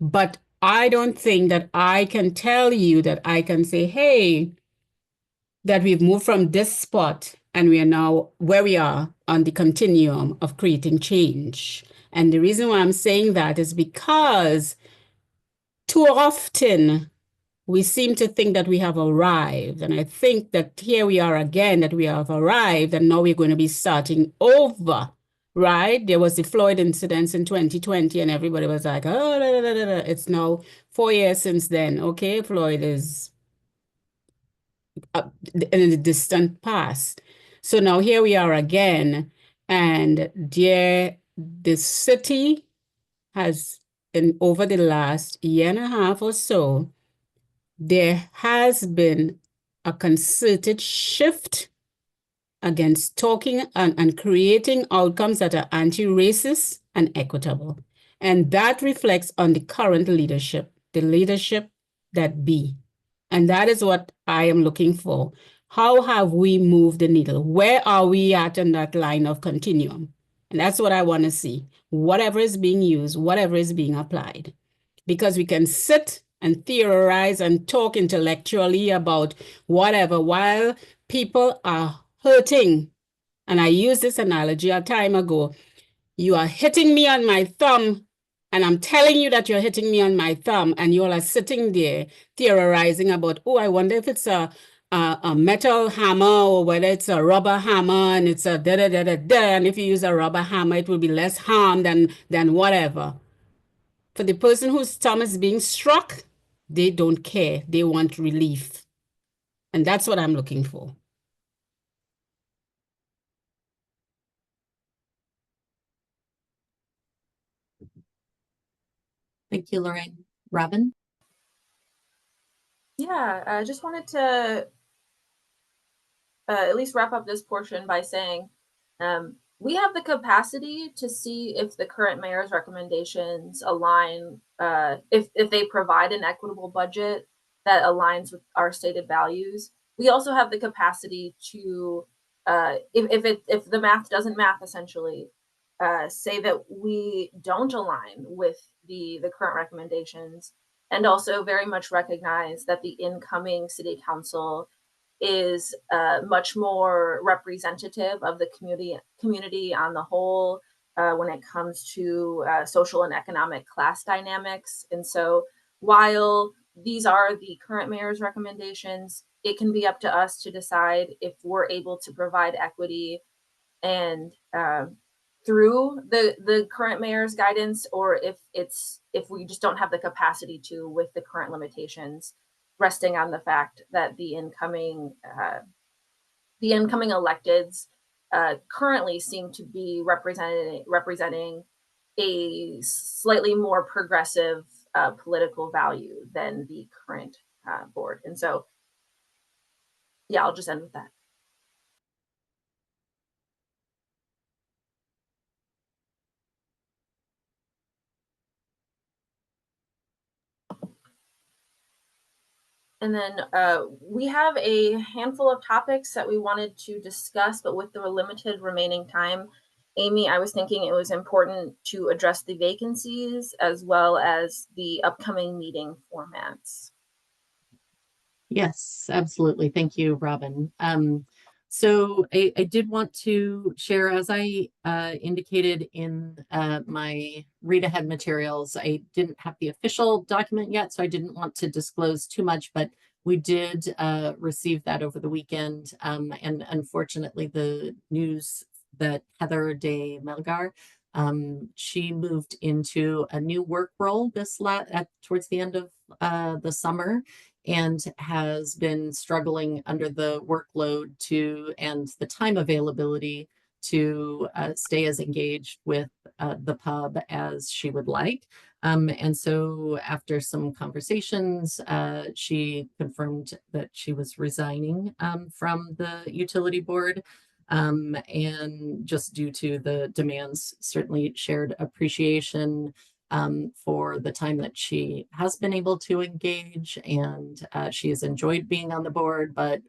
Speaker 9: but I don't think that I can tell you that I can say, hey, that we've moved from this spot and we are now where we are on the continuum of creating change. And the reason why I'm saying that is because too often we seem to think that we have arrived. And I think that here we are again, that we have arrived, and now we're going to be starting over, right? There was the Floyd incident in 2020, and everybody was like, oh, da, da, da, da. It's now 4 years since then. Okay, Floyd is in the distant past. So now here we are again, and the city has, over the last year and a half or so, there has been a concerted shift against talking and creating outcomes that are anti-racist and equitable. And that reflects on the current leadership, the leadership that be. And that is what I am looking for. How have we moved the needle? Where are we at in that line of continuum? And that's what I want to see. Whatever is being used, whatever is being applied. Because we can sit and theorize and talk intellectually about whatever while people are hurting. And I used this analogy a time ago. You are hitting me on my thumb, and I'm telling you that you're hitting me on my thumb, and you all are sitting there theorizing about, oh, I wonder if it's a metal hammer or whether it's a rubber hammer and it's a da-da-da-da-da. And if you use a rubber hammer, it will be less harm than whatever. For the person whose thumb is being struck, they don't care. They want relief. And that's what I'm looking for.
Speaker 2: Thank you, Lorraine. Robin?
Speaker 1: Yeah, I just wanted to at least wrap up this portion by saying we have the capacity to see if the current mayor's recommendations align, if they provide an equitable budget that aligns with our stated values. We also have the capacity to, if the math doesn't math, essentially, say that we don't align with the current recommendations, and also very much recognize that the incoming city council is much more representative of the community on the whole when it comes to social and economic class dynamics. And so while these are the current mayor's recommendations, it can be up to us to decide if we're able to provide equity and through the current mayor's guidance, or if we just don't have the capacity to with the current limitations, resting on the fact that the incoming electeds currently seem to be representing a slightly more progressive political value than the current board. And so, yeah, I'll just end with that. And then we have a handful of topics that we wanted to discuss, but with the limited remaining time, Amy, I was thinking it was important to address the vacancies as well as the upcoming meeting formats.
Speaker 2: Yes, absolutely. Thank you, Robin. So I did want to share, as I indicated in my read ahead materials, I didn't have the official document yet, so I didn't want to disclose too much, but we did receive that over the weekend. And unfortunately, the news that Heather de Melgar, she moved into a new work role towards the end of the summer, and has been struggling under the workload and the time availability to stay as engaged with the pub as she would like. And so after some conversations, she confirmed that she was resigning from the utility board. And just due to the demands, certainly shared appreciation for the time that she has been able to engage, and she has enjoyed being on the board, but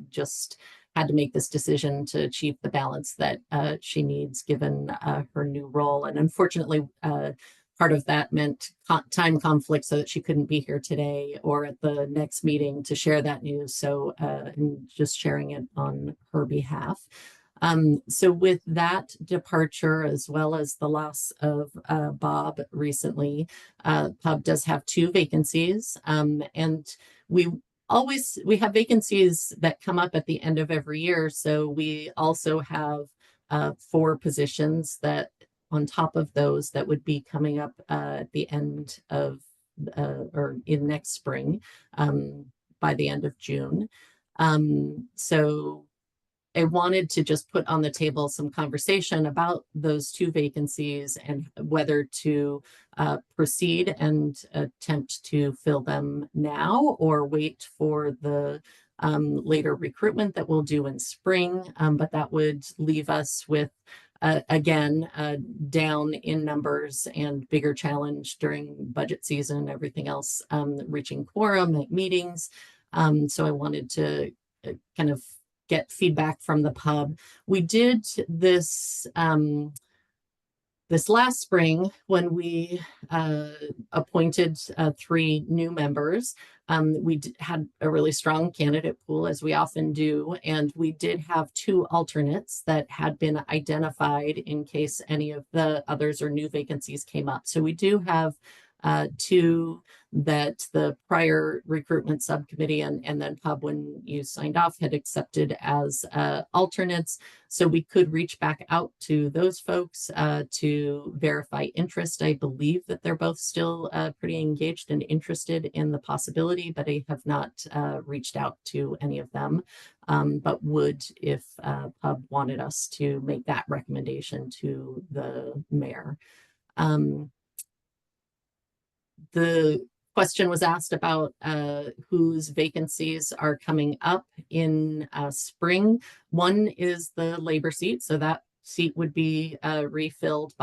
Speaker 2: just had to make this decision to achieve the balance that she needs given her new role. And unfortunately, part of that meant time conflict, so that she couldn't be here today or at the next meeting to share that news. So I'm just sharing it on her behalf. So with that departure, as well as the loss of Bob recently, Pub does have 2 vacancies, and we have vacancies that come up at the end of every year. So we also have 4 positions that on top of those that would be coming up at the end of or in next spring, by the end of June. So I wanted to just put on the table some conversation about those 2 vacancies and whether to proceed and attempt to fill them now or wait for the later recruitment that we'll do in spring. But that would leave us with, again, down in numbers and bigger challenge during budget season and everything else, reaching quorum at meetings. So I wanted to kind of get feedback from the pub. We did this this last spring, when we appointed 3 new members, we had a really strong candidate pool, as we often do, and we did have 2 alternates that had been identified in case any of the others or new vacancies came up. So we do have 2 that the prior recruitment subcommittee and then Pub, when you signed off, had accepted as alternates. So we could reach back out to those folks to verify interest. I believe that they're both still pretty engaged and interested in the possibility, but I have not reached out to any of them, but would if Pub wanted us to make that recommendation to the mayor. The question was asked about whose vacancies are coming up in spring. One is the labor seat, so that seat would be refilled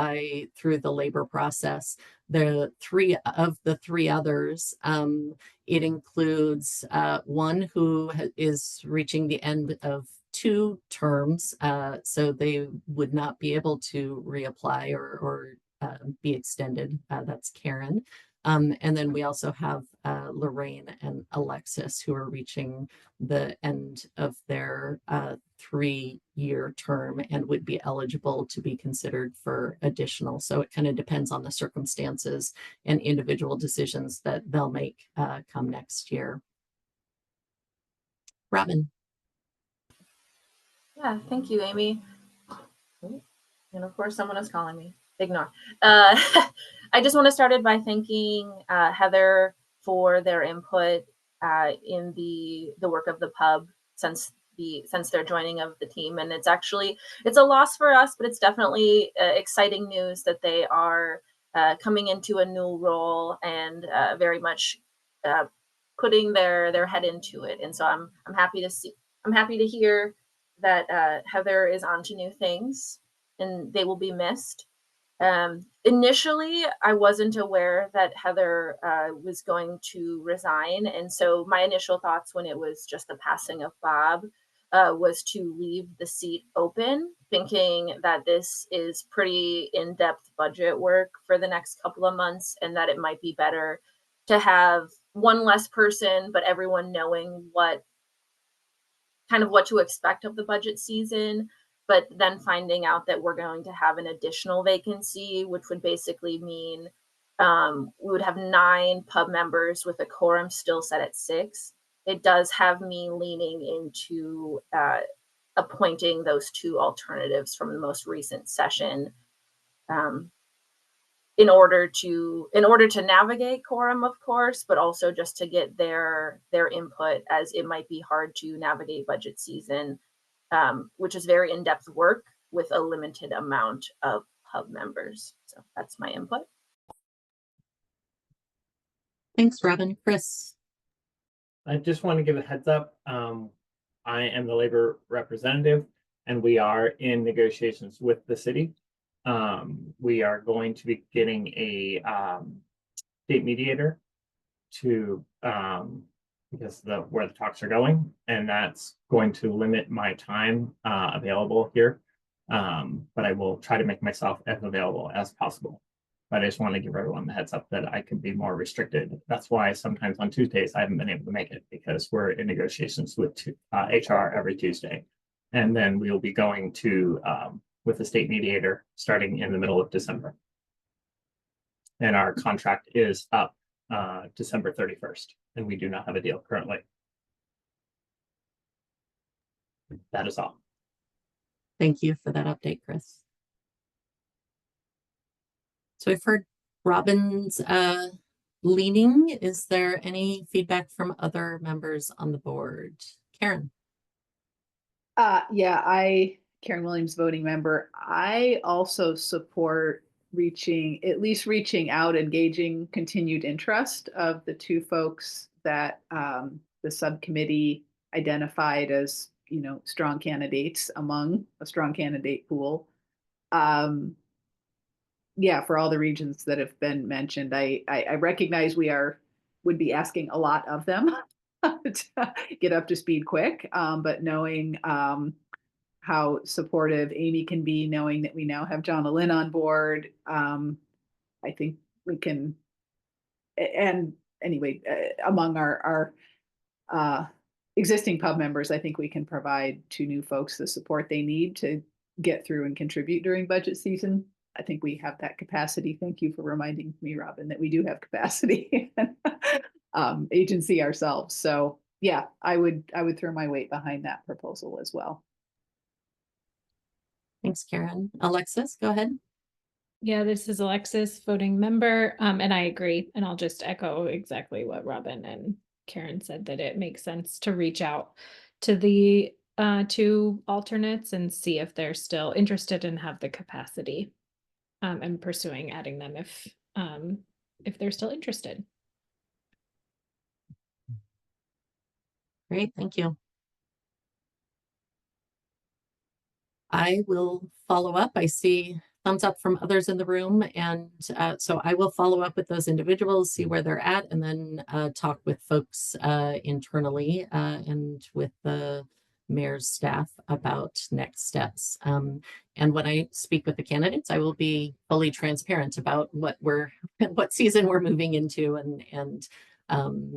Speaker 2: through the labor process. The 3 others, it includes one who is reaching the end of 2 terms, so they would not be able to reapply or be extended. That's Karen. And then we also have Lorraine and Alexis, who are reaching the end of their 3-year term and would be eligible to be considered for additional. So it kind of depends on the circumstances and individual decisions that they'll make come next year. Robin.
Speaker 1: Yeah, thank you, Amy. And of course, someone is calling me. Ignore. I just want to start by thanking Heather for their input in the work of the Pub since their joining of the team. And it's a loss for us, but it's definitely exciting news that they are coming into a new role and very much putting their head into it. And so I'm happy to hear that Heather is on to new things and they will be missed. Initially, I wasn't aware that Heather was going to resign. And so my initial thoughts when it was just the passing of Bob was to leave the seat open, thinking that this is pretty in-depth budget work for the next couple of months and that it might be better to have one less person, but everyone knowing what to expect of the budget season. But then finding out that we're going to have an additional vacancy, which would basically mean we would have 9 Pub members with a quorum still set at 6. It does have me leaning into appointing those 2 alternatives from the most recent session in order to navigate quorum, of course, but also just to get their input, as it might be hard to navigate budget season. Which is very in-depth work with a limited amount of Pub members. So that's my input.
Speaker 2: Thanks, Robin. Chris.
Speaker 13: I just want to give a heads up. I am the labor representative, and we are in negotiations with the city. We are going to be getting a state mediator to because where the talks are going, and that's going to limit my time available here. But I will try to make myself as available as possible. But I just want to give everyone the heads up that I could be more restricted. That's why sometimes on Tuesdays I haven't been able to make it, because we're in negotiations with HR every Tuesday. And then we'll be going to with the state mediator starting in the middle of December. And our contract is up December 31st, and we do not have a deal currently. That is all.
Speaker 2: Thank you for that update, Chris. So I've heard Robin's leaning. Is there any feedback from other members on the board? Karen.
Speaker 6: Karen Williams, voting member. I also support at least reaching out, engaging continued interest of the 2 folks that the subcommittee identified as, strong candidates among a strong candidate pool. For all the reasons that have been mentioned, I recognize would be asking a lot of them to get up to speed quick, but knowing how supportive Amy can be, knowing that we now have John Lynn on board. I think we can, and anyway, among our existing pub members, I think we can provide to new folks the support they need to get through and contribute during budget season. I think we have that capacity. Thank you for reminding me, Robin, that we do have capacity agency ourselves. So yeah, I would throw my weight behind that proposal as well.
Speaker 2: Thanks, Karen. Alexis, go ahead.
Speaker 7: Yeah, this is Alexis, voting member, and I agree. And I'll just echo exactly what Robin and Karen said, that it makes sense to reach out to the two alternates and see if they're still interested and have the capacity, and pursuing adding them if they're still interested.
Speaker 2: Great, thank you. I will follow up. I see thumbs up from others in the room. And so I will follow up with those individuals, see where they're at, and then talk with folks internally and with the mayor's staff about next steps. And when I speak with the candidates, I will be fully transparent about what season we're moving into and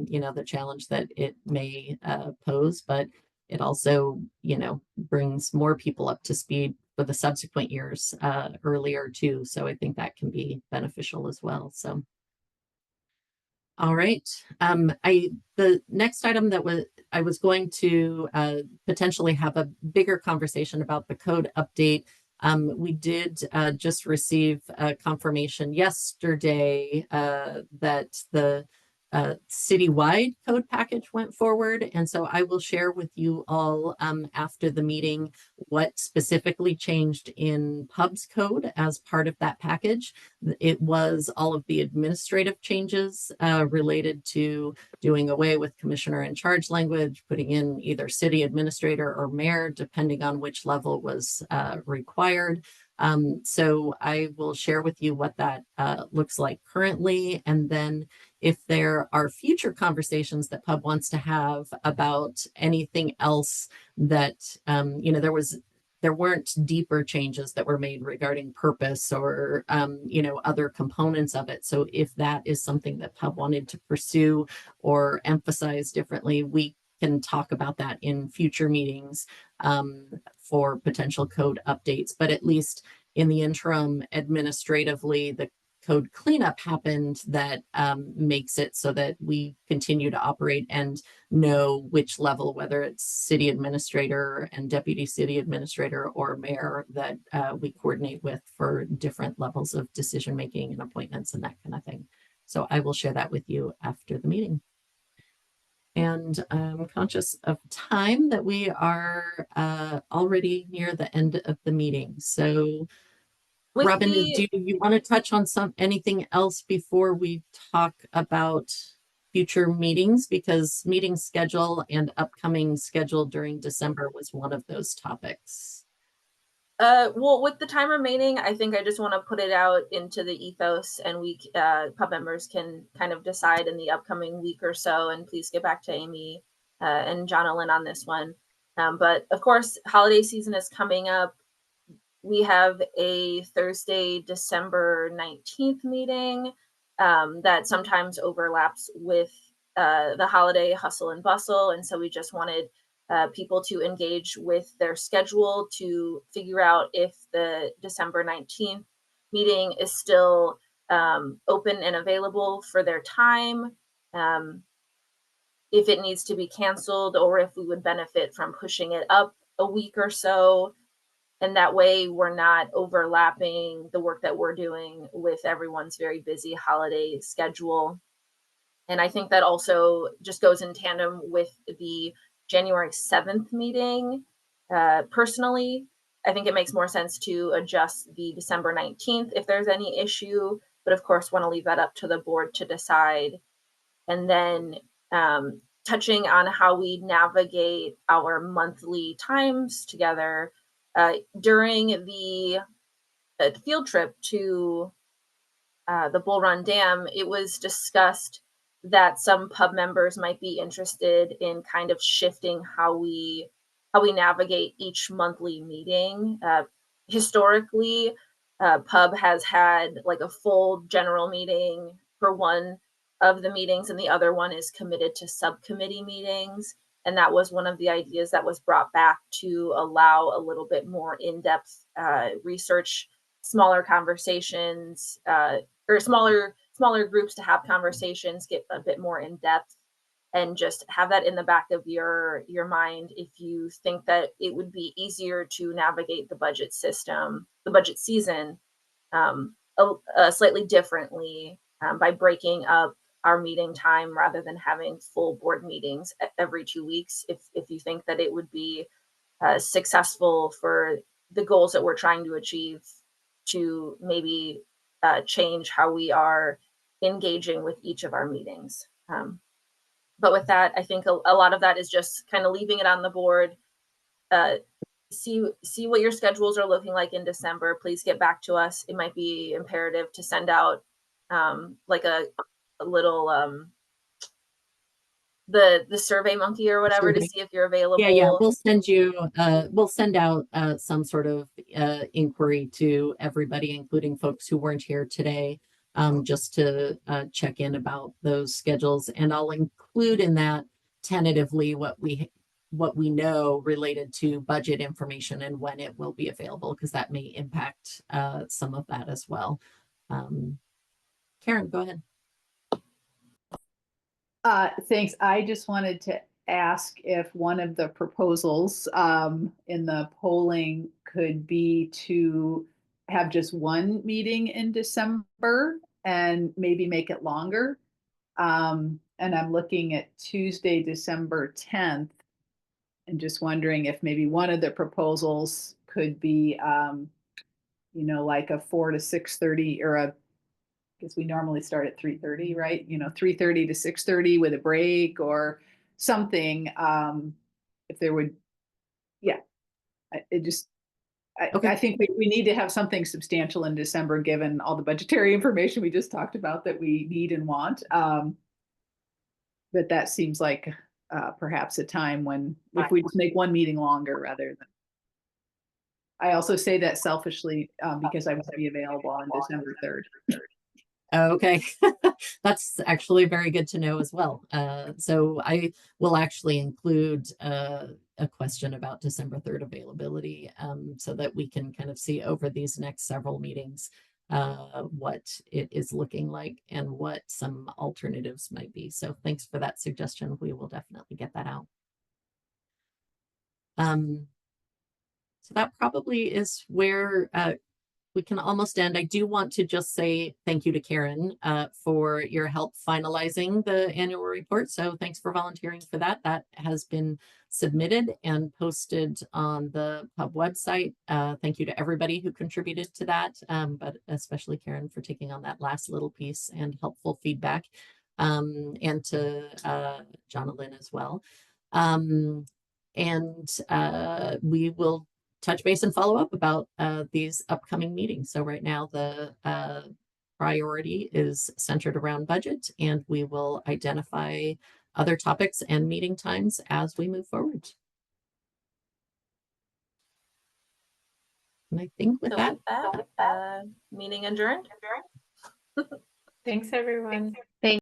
Speaker 2: you know, the challenge that it may pose, but it also, you know, brings more people up to speed for the subsequent years earlier too. So I think that can be beneficial as well. So, all right. The next item that I was going to potentially have a bigger conversation about the code update. We did just receive a confirmation yesterday that the citywide code package went forward. And so I will share with you all after the meeting what specifically changed in pub's code as part of that package. It was all of the administrative changes related to doing away with commissioner in charge language, putting in either city administrator or mayor, depending on which level was required. So I will share with you what that looks like currently. And then if there are future conversations that pub wants to have about anything else that, you know, there weren't deeper changes that were made regarding purpose or, you know, other components of it. So if that is something that pub wanted to pursue or emphasize differently, we can talk about that in future meetings for potential code updates. But at least in the interim, administratively, the code cleanup happened that makes it so that we continue to operate and know which level, whether it's city administrator and deputy city administrator or mayor, that we coordinate with for different levels of decision making and appointments and that kind of thing. So I will share that with you after the meeting. And I'm conscious of time that we are already near the end of the meeting. So Robin, do you want to touch on anything else before we talk about future meetings? Because meeting schedule and upcoming schedule during December was one of those topics.
Speaker 1: Well, with the time remaining, I think I just want to put it out into the ethos, and we pub members can kind of decide in the upcoming week or so. And please get back to Amy and John Lynn on this one. But of course, holiday season is coming up. We have a Thursday, December 19th meeting that sometimes overlaps with the holiday hustle and bustle. And so we just wanted people to engage with their schedule to figure out if the December 19th meeting is still open and available for their time, if it needs to be canceled, or if we would benefit from pushing it up a week or so. And that way we're not overlapping the work that we're doing with everyone's very busy holiday schedule. And I think that also just goes in tandem with the January 7th meeting. Personally, I think it makes more sense to adjust the December 19th if there's any issue, but of course want to leave that up to the board to decide. And then touching on how we navigate our monthly times together. During the field trip to the Bull Run Dam, it was discussed that some pub members might be interested in kind of shifting how we navigate each monthly meeting. Historically, Pub has had like a full general meeting for one of the meetings, and the other one is committed to subcommittee meetings. And that was one of the ideas that was brought back to allow a little bit more in-depth research, smaller conversations, or smaller groups to have conversations, get a bit more in depth, and just have that in the back of your mind if you think that it would be easier to navigate the budget season slightly differently by breaking up our meeting time rather than having full board meetings every 2 weeks. If you think that it would be successful for the goals that we're trying to achieve, to maybe change how we are engaging with each of our meetings. But with that, I think a lot of that is just kind of leaving it on the board. See what your schedules are looking like in December. Please get back to us. It might be imperative to send out like a little the Survey Monkey or whatever to
Speaker 2: Survey.
Speaker 1: see if you're available.
Speaker 2: Yeah, we'll send out some sort of inquiry to everybody, including folks who weren't here today, just to check in about those schedules. And I'll include in that tentatively what we know related to budget information and when it will be available, because that may impact some of that as well. Karen, go ahead.
Speaker 6: Thanks. I just wanted to ask if one of the proposals in the polling could be to have just one meeting in December and maybe make it longer. And I'm looking at Tuesday, December 10th, and just wondering if maybe one of the proposals could be, like a 4 to 6:30 or because we normally start at 3:30, right? 3:30 to 6:30 with a break or something. If there would, yeah,
Speaker 2: Okay.
Speaker 6: I think we need to have something substantial in December, given all the budgetary information we just talked about that we need and want. But that seems like perhaps a time when if we just make one meeting longer rather than. I also say that selfishly because I won't be available on December 3rd.
Speaker 2: Okay, that's actually very good to know as well. So I will actually include a question about December 3rd availability, so that we can kind of see over these next several meetings what it is looking like and what some alternatives might be. So thanks for that suggestion. We will definitely get that out. So that probably is where we can almost end. I do want to just say thank you to Karen for your help finalizing the annual report. So thanks for volunteering for that. That has been submitted and posted on the Pub website. Thank you to everybody who contributed to that, but especially Karen for taking on that last little piece and helpful feedback, and to Jonathan as well. We will touch base and follow up about these upcoming meetings. So right now the priority is centered around budget, and we will identify other topics and meeting times as we move forward. And I think with that,
Speaker 1: meeting adjourned.
Speaker 7: Thanks, everyone.
Speaker 4: Thank